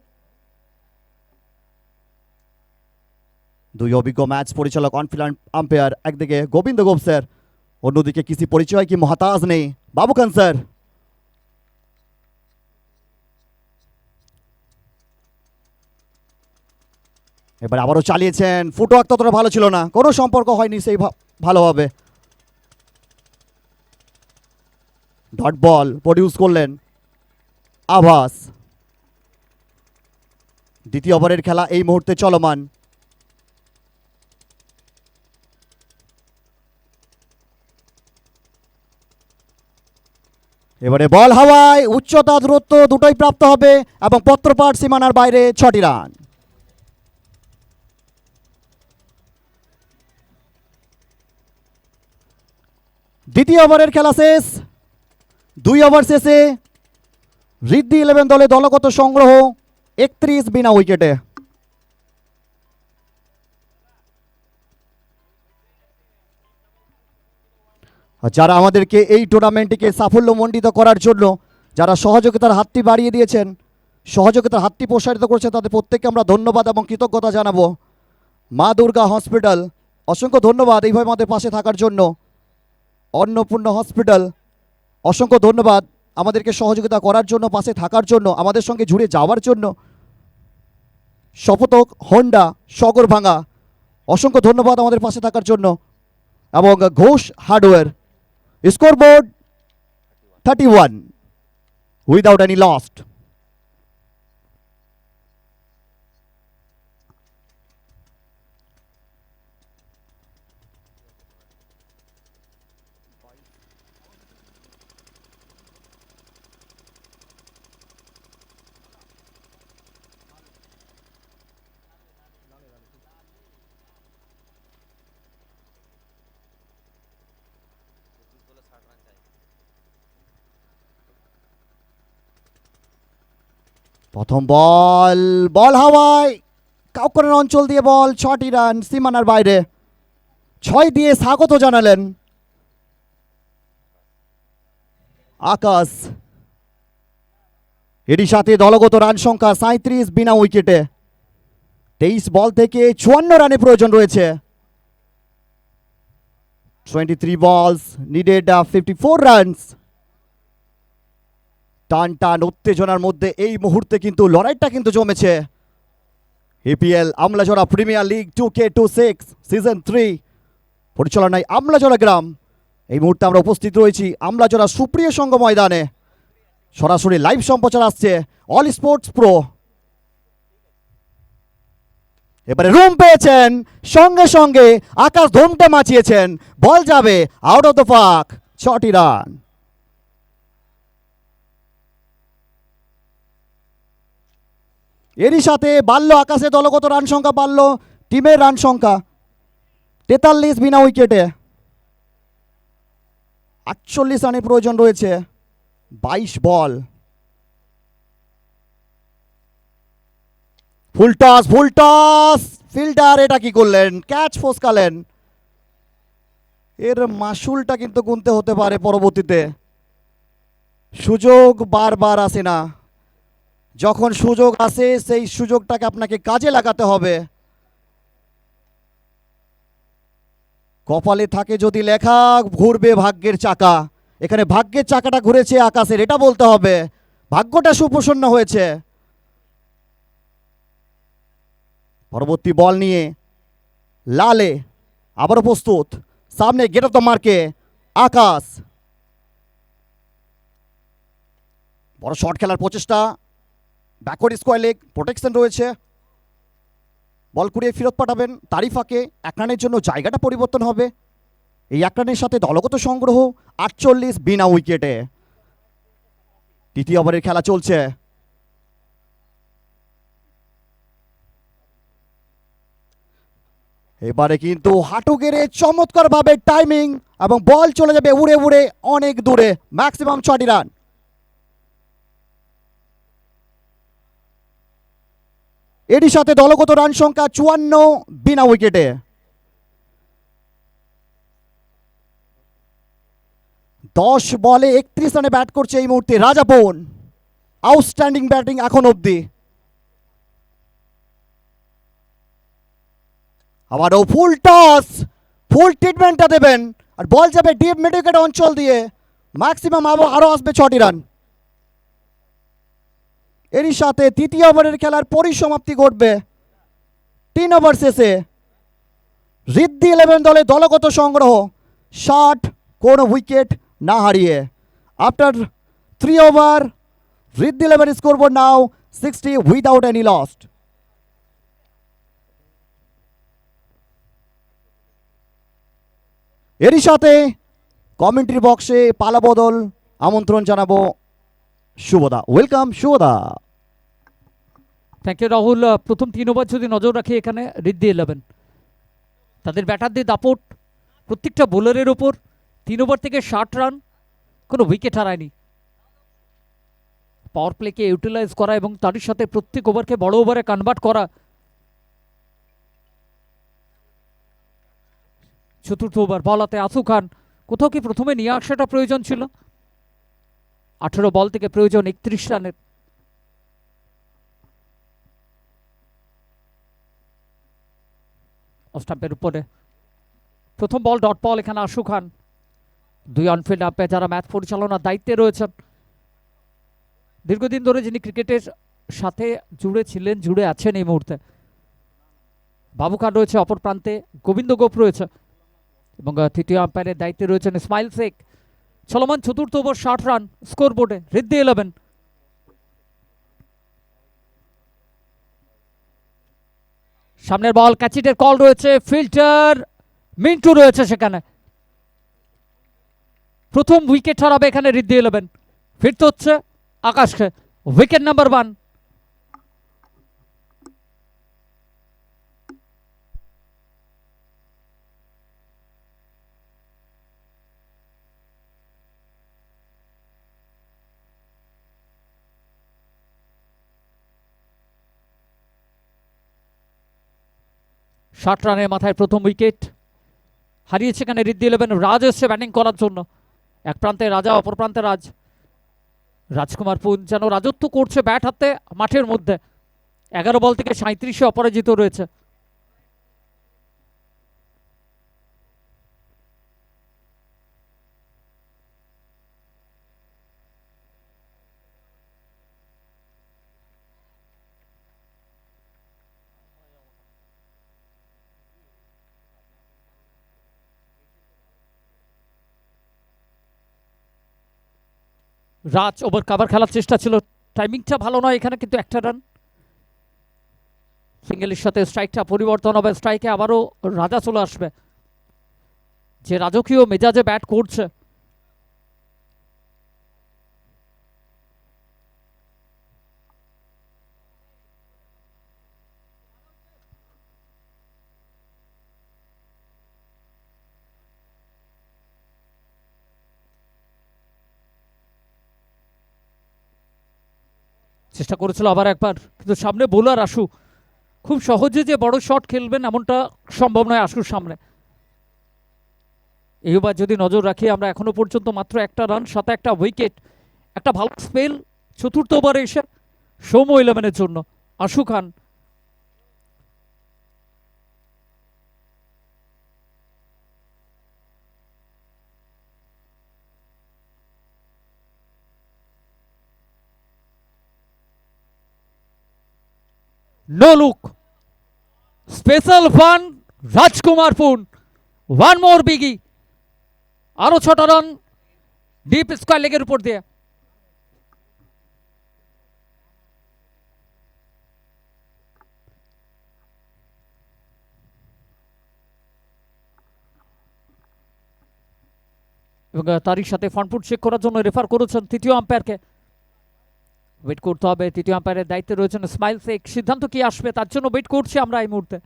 দুই অভিজ্ঞ ম্যাচ পরিচালক কনফিডেন্ট আম্পায়ার, একদিকে গোবিন্দ গোপ স্যার, অন্যদিকে কিসি পরিচয় কি মহাতাজ নেই বাবু খান স্যার। এবার আবারও চালিয়েছেন, ফুটওয়ার্ক ততটা ভালো ছিল না, কোনো সম্পর্ক হয়নি সেই ভালোভাবে। ডট বল প্রডিউস করলেন আভাস। দ্বিতীয় ওভারের খেলা এই মুহূর্তে চলমান। এবারে বল হাওয়ায়, উচ্চতা দূরত্ব দুটোই প্রাপ্ত হবে এবং পত্রপাঠ সীমানার বাইরে 6টি রান। দ্বিতীয় ওভারের খেলা শেষ। 2 ওভার শেষে ঋদ্ধি 11 দলে দলগত সংগ্রহ 31 বিনা উইকেটে। যারা আমাদেরকে এই টুর্নামেন্টটিকে সাফল্যমণ্ডিত করার জন্য যারা সহযোগিতার হাতটি বাড়িয়ে দিয়েছেন, সহযোগিতার হাতটি প্রসারিত করেছেন, তাদের প্রত্যেককে আমরা ধন্যবাদ এবং কৃতজ্ঞতা জানাবো। মা দুর্গা হসপিটাল, অসংখ্য ধন্যবাদ এইভাবে আমাদের পাশে থাকার জন্য। অন্নপূর্ণা হসপিটাল, অসংখ্য ধন্যবাদ আমাদেরকে সহযোগিতা করার জন্য, পাশে থাকার জন্য, আমাদের সঙ্গে জুড়ে যাওয়ার জন্য। শপথক হোন্ডা সগরভাঙ্গা, অসংখ্য ধন্যবাদ আমাদের পাশে থাকার জন্য। এবং Ghosh hardware, scoreboard 31 without any lost. প্রথম বল, বল হাওয়ায়, কাউকরের অঞ্চল দিয়ে বল, 6টি রান সীমানার বাইরে। 6 দিয়ে স্বাগত জানালেন আকাশ। এরই সাথে দলগত রান সংখ্যা 37 বিনা উইকেটে। 23 বল থেকে 54 রানের প্রয়োজন রয়েছে। 23 balls needed 54 runs। টান টান উত্তেজনার মধ্যে এই মুহূর্তে কিন্তু লড়াইটা কিন্তু জমেছে। APL Amlajora premier league 2K26 season 3 পরিচালনায় আমলাজোড়া গ্রাম। এই মুহূর্তে আমরা উপস্থিত রয়েছি আমলাজোড়া সুপ্রিয় সংঘ ময়দানে। সরাসরি লাইভ সম্প্রচার আসছে অল স্পোর্টস প্রো। এবারে রুম পেয়েছেন, সঙ্গে সঙ্গে আকাশ ধুমটে মাচিয়েছেন, বল যাবে আউট অফ দ্য পার্ক, 6টি রান। এরই সাথে বাড়ল আকাশে দলগত রান সংখ্যা, বাড়ল টিমের রান সংখ্যা 43 বিনা উইকেটে। 48 রানের প্রয়োজন রয়েছে। 22 বল। ফুল টস, ফিল্ডার এটা কি করলেন, ক্যাচ ফসকালেন। এর মাসুলটা কিন্তু গুনতে হতে পারে পরবর্তীতে। সুযোগ বারবার আসে না, যখন সুযোগ আসে সেই সুযোগটাকে আপনাকে কাজে লাগাতে হবে। কপালে থাকে যদি লেখা, ঘুরবে ভাগ্যের চাকা। এখানে ভাগ্যের চাকাটা ঘুরেছে আকাশের, এটা বলতে হবে। ভাগ্যটা সুপ্রসন্ন হয়েছে। পরবর্তী বল নিয়ে লালে আবারও প্রস্তুত, সামনে গেট অফ দ্য মার্কে আকাশ। বড় শট খেলার প্রচেষ্টা, ব্যাকওয়ার্ড স্কোয়ার লেগ, প্রোটেকশন রয়েছে। বল কুড়িয়ে ফেরত পাঠাবেন, তারই ফাঁকে 1 রানের জন্য জায়গাটা পরিবর্তন হবে। এই 1 রানের সাথে দলগত সংগ্রহ 48 বিনা উইকেটে। তৃতীয় ওভারের খেলা চলছে। এবারে কিন্তু হাঁটু গেড়ে চমৎকার ভাবে টাইমিং এবং বল চলে যাবে উড়ে উড়ে অনেক দূরে, ম্যাক্সিমাম 6টি রান। এরই সাথে দলগত রান সংখ্যা 54 বিনা উইকেটে। 10 বলে 31 রানে ব্যাট করছে এই মুহূর্তে রাজাপন। আউটস্ট্যান্ডিং ব্যাটিং এখন অবধি। আবারও ফুল টস, ফুল ট্রিটমেন্টটা দেবেন আর বল যাবে ডিপ মিড উইকেট অঞ্চল দিয়ে। ম্যাক্সিমাম আরও আসবে 6টি রান। এরই সাথে তৃতীয় ওভারের খেলার পরিসমাপ্তি ঘটবে 3 ওভার শেষে। ঋদ্ধি 11 দলে দলগত সংগ্রহ 60, কোনো উইকেট না হারিয়ে। After 3 over Riddhi 11 scoreboard now 60 without any lost. এরই সাথে কমেন্ট্রি বক্সে পালা বদল আমন্ত্রণ জানাবো Shubhada. Welcome Shubhada. Thank you Rahul. প্রথম 3 ওভার যদি নজর রাখি এখানে ঋদ্ধি 11 তাদের ব্যাটারদের দাপট প্রত্যেকটা বোলারের ওপর। 3 ওভার থেকে 60 রান, কোনো উইকেট হারায়নি। পাওয়ার প্লেকে ইউটিলাইজ করা এবং তারই সাথে প্রত্যেক ওভারকে বড় ওভারে কনভার্ট করা। চতুর্থ ওভার বল হাতে আসু খান। কোথাও কি প্রথমে নিয়ে আসাটা প্রয়োজন ছিল? 18 বল থেকে প্রয়োজন 31 রানের। স্টাম্পের উপরে প্রথম বল ডট বল। এখানে আশু খান, 2 অনফিল্ড আম্পায়ার যারা ম্যাচ পরিচালনার দায়িত্বে রয়েছেন। দীর্ঘদিন ধরে যিনি ক্রিকেটের সাথে জুড়ে ছিলেন, জুড়ে আছেন এই মুহূর্তে। বাবু খান রয়েছে অপর প্রান্তে, গোবিন্দ গোপ রয়েছে এবং তৃতীয় আম্পায়ারের দায়িত্বে রয়েছেন ইসমাইল শেখ। চলমান চতুর্থ ওভার 60 রান স্কোর বোর্ডে। ঋদ্ধি 11 সামনের বল, ক্যাচিটের কল রয়েছে, ফিল্টার মিন্টু রয়েছে সেখানে। প্রথম উইকেট হারাবে এখানে ঋদ্ধি 11। ফিরতে হচ্ছে আকাশকে। Wicket number 1। ষাট রানের মাথায় প্রথম উইকেট হারিয়েছে এখানে ঋদ্ধি 11। রাজ এসছে ব্যাটিং করার জন্য। এক প্রান্তে রাজা, অপর প্রান্তে রাজ। রাজকুমার পুঞ্জ যেন রাজত্ব করছে ব্যাট হাতে মাঠের মধ্যে। 11 বল থেকে 37-এ অপরাজিত রয়েছে। রাজ ওভার কাভার খেলার চেষ্টা ছিল, টাইমিংটা ভালো নয় এখানে, কিন্তু একটা রান। সিঙ্গেলের সাথে স্ট্রাইকটা পরিবর্তন হবে, স্ট্রাইকে আবারও রাজা চলে আসবে, যে রাজকীয় মেজাজে ব্যাট করছে। চেষ্টা করেছিল আবার একবার, কিন্তু সামনে বোলার আশু। খুব সহজে যে বড় শট খেলবেন এমনটা সম্ভব নয় আশুর সামনে। এই ওভার যদি নজর রাখি আমরা, এখনো পর্যন্ত মাত্র একটা রান, সাথে একটা উইকেট। একটা ভালো স্পেল চতুর্থ ওভারে এসে সৌম্য 11-এর জন্য। আশু খান, নো লুক, স্পেশাল ওয়ান রাজকুমার পুন, ওয়ান মোর বিগি। আরো 6টা রান ডিপ স্কয়ার লেগের উপর দিয়ে। এবং তারই সাথে ফ্রন্টফুট চেক করার জন্য রেফার করেছেন তৃতীয় আম্পায়ারকে। ওয়েট করতে হবে, তৃতীয় আম্পায়ারের দায়িত্বে রয়েছেন ইসমাইল শেখ। সিদ্ধান্ত কি আসবে তার জন্য ওয়েট করছি আমরা এই মুহূর্তে।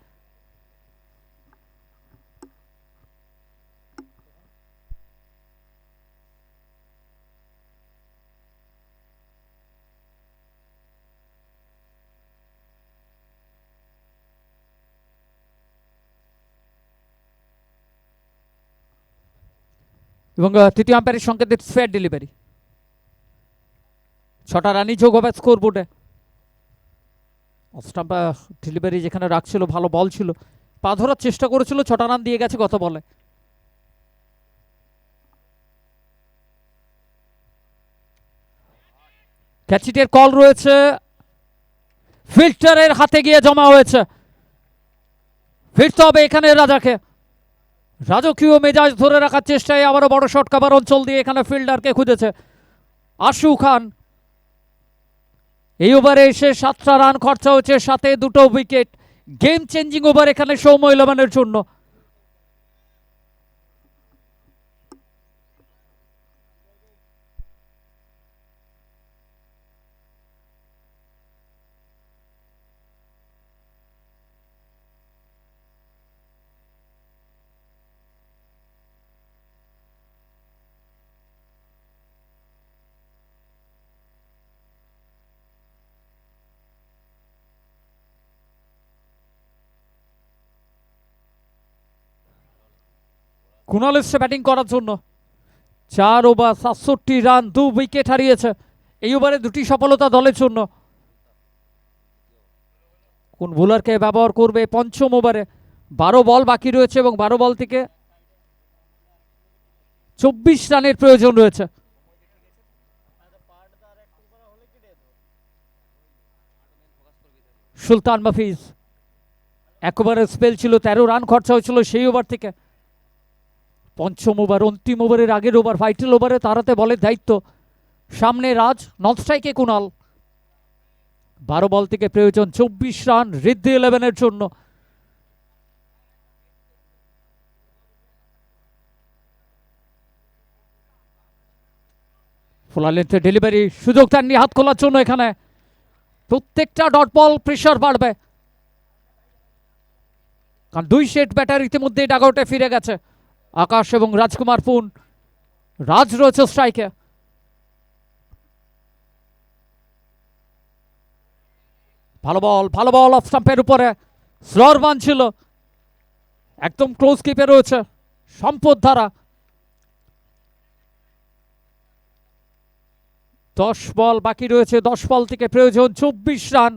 এবং তৃতীয় আম্পায়ারের সংকেত ফেয়ার ডেলিভারি। 6টা রানই যোগ হবে স্কোর বোর্ডে। অফ স্টাম্প ডেলিভারি যেখানে রাখছিল, ভালো বল ছিল, পা ধরার চেষ্টা করেছিল, 6টা রান দিয়ে গেছে গত বলে। ক্যাচিটের কল রয়েছে, ফিল্টারের হাতে গিয়ে জমা হয়েছে। ফিরতে হবে এখানে রাজাকে। রাজকীয় মেজাজ ধরে রাখার চেষ্টায় আবারও বড় শট কাভার অঞ্চল দিয়ে এখানে ফিল্ডারকে খুঁজেছে আশু খান। এই ওভারে এসে 7টা রান খরচা হচ্ছে, সাথে 2টো উইকেট। গেম চেঞ্জিং ওভার এখানে সৌম্য ইলেভেনের জন্য। কুণাল এসছে ব্যাটিং করার জন্য। 4 ওভার 67 রান, 2 উইকেট হারিয়েছে। এই ওভারে 2টি সফলতা দলের জন্য। কোন বোলারকে ব্যবহার করবে পঞ্চম ওভারে? 12 বল বাকি রয়েছে এবং 12 বল থেকে 24 রানের প্রয়োজন রয়েছে। সুলতান মাহফিজ, 1 ওভারের স্পেল ছিল, 13 রান খরচা হয়েছিল সেই ওভার থেকে। পঞ্চম ওভার, অন্তিম ওভারের আগের ওভার, ভাইটাল ওভারে তারাতে বলের দায়িত্ব। সামনে রাজ, নন স্ট্রাইকে কুণাল। 12 বল থেকে প্রয়োজন 24 রান ঋদ্ধি ইলেভেনের জন্য। ফুল লেন্থে ডেলিভারি, সুযোগ দেননি হাত খোলার জন্য। এখানে প্রত্যেকটা ডট বল প্রেশার বাড়বে, কারণ 2 সেট ব্যাটার ইতিমধ্যে ডাগআউটে ফিরে গেছে। আকাশ এবং রাজকুমার পুন। রাজ রয়েছে স্ট্রাইকে। ভালো বল, ভালো বল অফ স্টাম্পের উপরে। স্লোয়ার মান ছিল, একদম ক্লোজ কিপে রয়েছে সম্পদ ধারা। 10 বল বাকি রয়েছে, 10 বল থেকে প্রয়োজন 24 রান।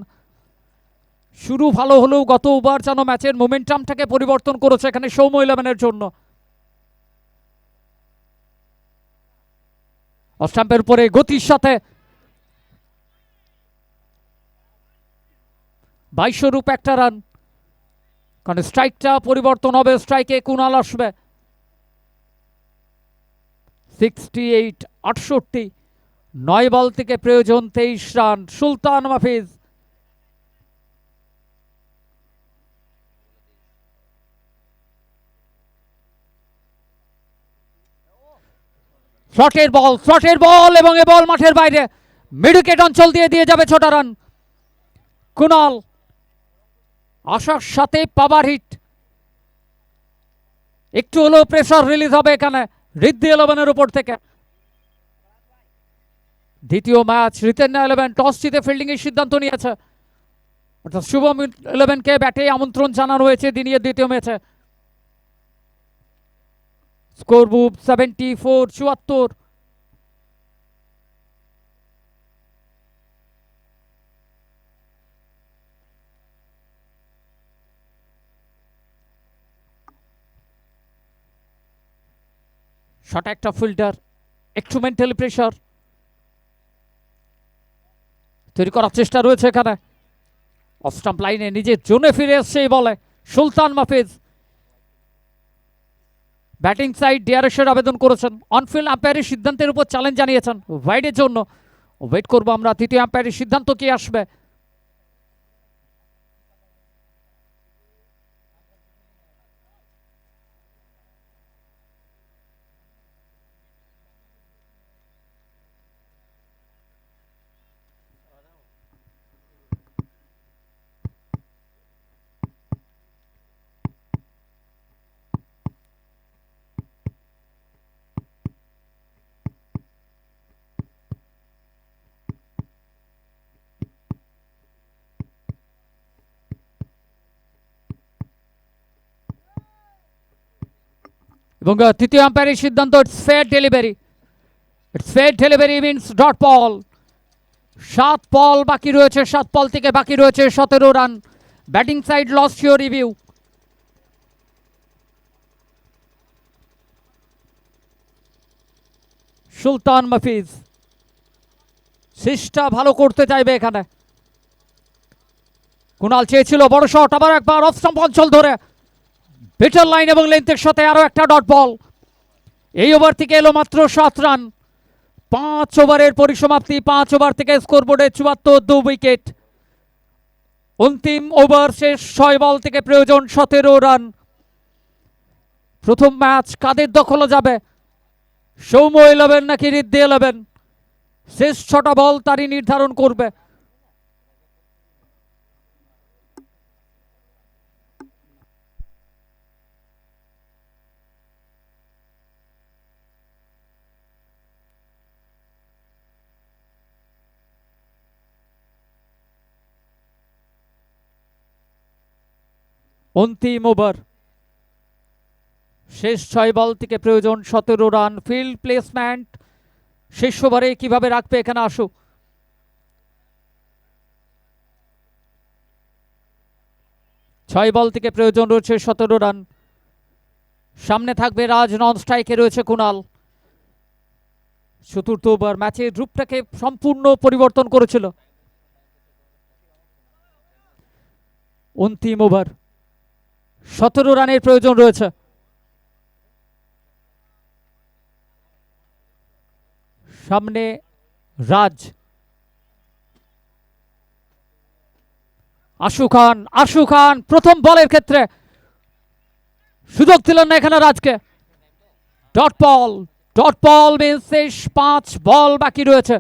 শুরু ভালো হলেও গত ওভার যেন ম্যাচের মোমেন্টামটাকে পরিবর্তন করেছে এখানে সৌম্য ইলেভেনের জন্য। অফ স্টাম্পের উপরে গতির সাথে 22 রূপ একটা রান, কারণ স্ট্রাইকটা পরিবর্তন হবে। স্ট্রাইকে কুণাল আসবে। 68, 68, 9 বল থেকে প্রয়োজন 23 রান। সুলতান মাহফিজ। স্লটের বল, স্লটের বল, এবং এ বল মাঠের বাইরে। মিড উইকেট অঞ্চল দিয়ে যাবে 6টা রান। কুণাল আশার সাথে পাওয়ার হিট। একটু হলেও প্রেসার রিলিজ হবে এখানে ঋদ্ধি ইলেভেনের উপর থেকে। দ্বিতীয় ম্যাচ, রিতেন্না ইলেভেন টস জিতে ফিল্ডিং এর সিদ্ধান্ত নিয়েছে, অর্থাৎ শুভম ইলেভেনকে ব্যাটে আমন্ত্রণ জানানো হয়েছে দিনের দ্বিতীয় ম্যাচে। স্কোর বুক 74, 74। শট একটা ফিল্ডার, একটু মেন্টালি প্রেশার তৈরি করার চেষ্টা রয়েছে এখানে। অফ স্টাম্প লাইনে নিজের জোনে ফিরে এসছে এই বলে সুলতান মাহফিজ। ব্যাটিং সাইড ডিআরএসের আবেদন করেছেন, অনফিল্ড আম্পায়ারের সিদ্ধান্তের উপর চ্যালেঞ্জ জানিয়েছেন ওয়াইডের জন্য। ওয়েট করবো আমরা তৃতীয় আম্পায়ারের সিদ্ধান্ত কি আসবে। এবং তৃতীয় আম্পায়ারের সিদ্ধান্ত, it's fair delivery. It's fair delivery means dot ball. 7 ball বাকি রয়েছে, 7 বল থেকে বাকি রয়েছে 17 run. Batting side lost your review. Sultan Mafiz চেষ্টা ভালো করতে চাইবে এখানে। কুনাল চেয়েছিল বড় শট, আবার একবার অফ স্টাম্প অঞ্চল ধরে বেটার লাইন এবং লেন্থের সাথে আরো একটা ডট বল। এই ওভার থেকে এলো মাত্র 7 রান। 5 ওভারের পরিসমাপ্তি, 5 ওভার থেকে স্কোরবোর্ডে 74, 2 উইকেট। অন্তিম ওভার শেষ, 6 বল থেকে প্রয়োজন 17 রান। প্রথম ম্যাচ কাদের দখলে যাবে, সৌম্য 11 নাকি রিদ্ধি 11? শেষ 6টা বল তারই নির্ধারণ করবে। অন্তিম ওভার শেষ, 6 বল থেকে প্রয়োজন 17 রান। ফিল্ড প্লেসমেন্ট শেষ ওভারে কিভাবে রাখবে এখানে আসুক। 6 বল থেকে প্রয়োজন রয়েছে 17 রান। সামনে থাকবে রাজ, নন স্ট্রাইকে রয়েছে কুনাল। চতুর্থ ওভার ম্যাচের রূপটাকে সম্পূর্ণ পরিবর্তন করেছিল। অন্তিম ওভার, 17 রানের প্রয়োজন রয়েছে। সামনে রাজ, আশু খান প্রথম বলের ক্ষেত্রে সুযোগ দিলেন না এখানে রাজকে। ডট বল মিন্স শেষ 5 বল বাকি রয়েছে।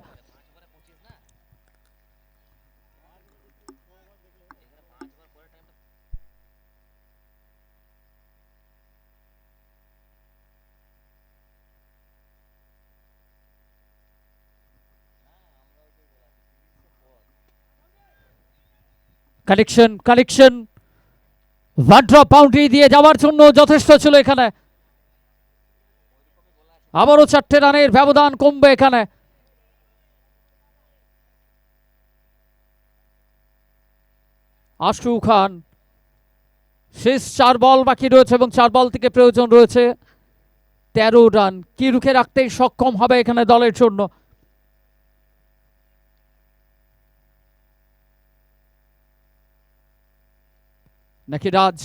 কালেকশন ওয়ান ড্রপ বাউন্ডারি দিয়ে যাওয়ার জন্য যথেষ্ট ছিল এখানে। আবারও 4টে রানের ব্যবধান কমবে এখানে। আশু খান, শেষ 4 বল বাকি রয়েছে এবং 4 বল থেকে প্রয়োজন রয়েছে 13 রান। কি রুখে রাখতেই সক্ষম হবে এখানে দলের জন্য। নাকি রাজ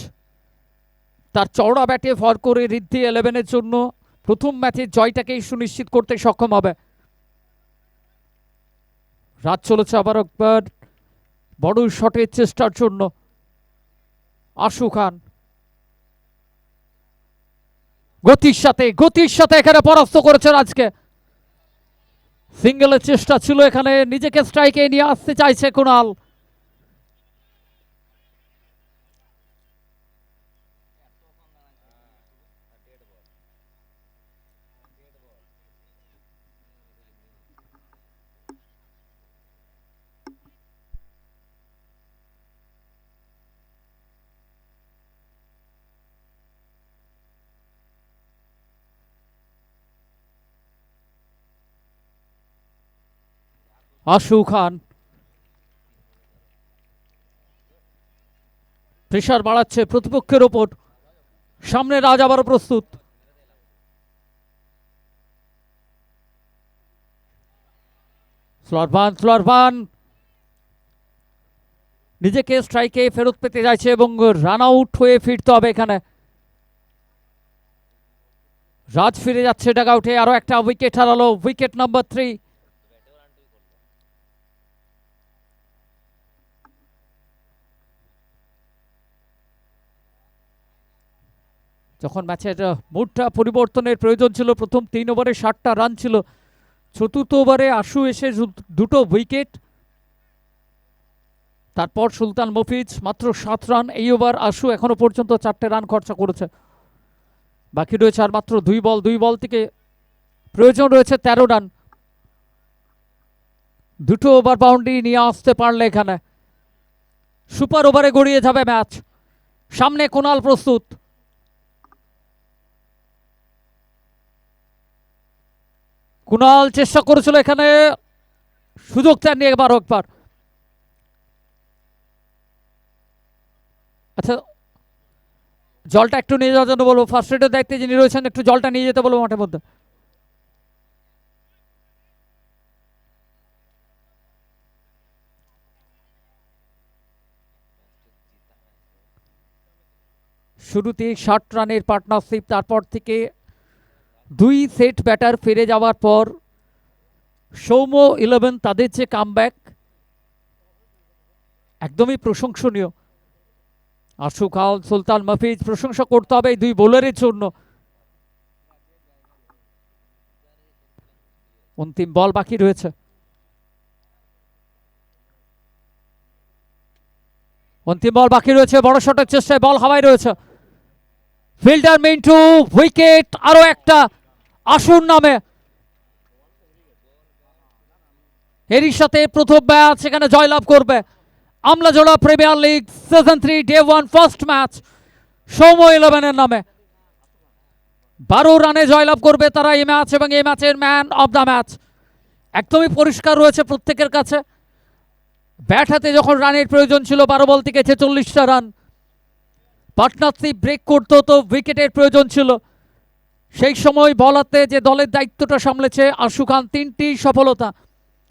তার চওড়া ব্যাটে ভর করে রিদ্ধি 11-এর জন্য প্রথম ম্যাচের জয়টাকেই সুনিশ্চিত করতে সক্ষম হবে। রাজ চলেছে আবার একবার বড় শটের চেষ্টার জন্য। আশু খান গতির সাথে এখানে পরাস্ত করেছে রাজকে। সিঙ্গেলের চেষ্টা ছিল এখানে, নিজেকে স্ট্রাইকে নিয়ে আসতে চাইছে কুনাল। আশু খান প্রেসার বাড়াচ্ছে প্রতিপক্ষের ওপর। সামনে রাজ আবারও প্রস্তুত। স্লোয়ারবান নিজেকে স্ট্রাইকে ফেরত পেতে যাচ্ছে এবং রান আউট হয়ে ফিরতে হবে এখানে। রাজ ফিরে যাচ্ছে ডাগআউটে, আরো একটা উইকেট হারালো, উইকেট নাম্বার 3। যখন ম্যাচের মুডটা পরিবর্তনের প্রয়োজন ছিল, প্রথম 3 ওভারে 60টা রান ছিল, চতুর্থ ওভারে আশু এসে 2টো উইকেট, তারপর সুলতান মফিজ মাত্র 7 রান। এই ওভার আশু এখনো পর্যন্ত 4টে রান খরচা করেছে। বাকি রয়েছে আর মাত্র 2 বল থেকে প্রয়োজন রয়েছে 13 রান। 2টো ওভার বাউন্ডারি নিয়ে আসতে পারলে এখানে সুপার ওভারে গড়িয়ে যাবে ম্যাচ। সামনে কুনাল প্রস্তুত। কুণাল চেষ্টা করেছিল এখানে, সুযোগ চাননি একবার। আচ্ছা, জলটা একটু নিয়ে যাওয়ার জন্য বলবো, ফার্স্ট এডের দায়িত্বে যিনি রয়েছেন একটু জলটা নিয়ে যেতে বলবো মাঠের মধ্যে। শুরুতে 60 রানের পার্টনারশিপ, তারপর থেকে 2 সেট ব্যাটার ফিরে যাওয়ার পর সৌম্য 11 তাদের যে কামব্যাক একদমই প্রশংসনীয়। আশুক আল, সুলতান মাহফিজ, প্রশংসা করতে হবে এই 2 বোলারের জন্য। অন্তিম বল বাকি রয়েছে। বড় শটের চেষ্টায় বল হাওয়ায় রয়েছে। ফিল্ডার মিন্টু, উইকেট, আরো একটা আসুন নামে। এরই সাথে প্রথম ম্যাচ এখানে জয়লাভ করবে Amlajora premier league season 3 day 1 first match Soumya 11-এর নামে। 12 রানে জয়লাভ করবে তারা এই ম্যাচ, এবং এই ম্যাচের ম্যান অফ দ্য ম্যাচ। একদমই পরিষ্কার রয়েছে প্রত্যেকের কাছে। ব্যাট হাতে যখন রানের প্রয়োজন ছিল 12 বল থেকে 46টা রান, পার্টনারশিপ ব্রেক করতে হতো, উইকেটের প্রয়োজন ছিল, সেই সময় বল হাতে যে দলের দায়িত্বটা সামলেছে আশু খান, 3টি সফলতা।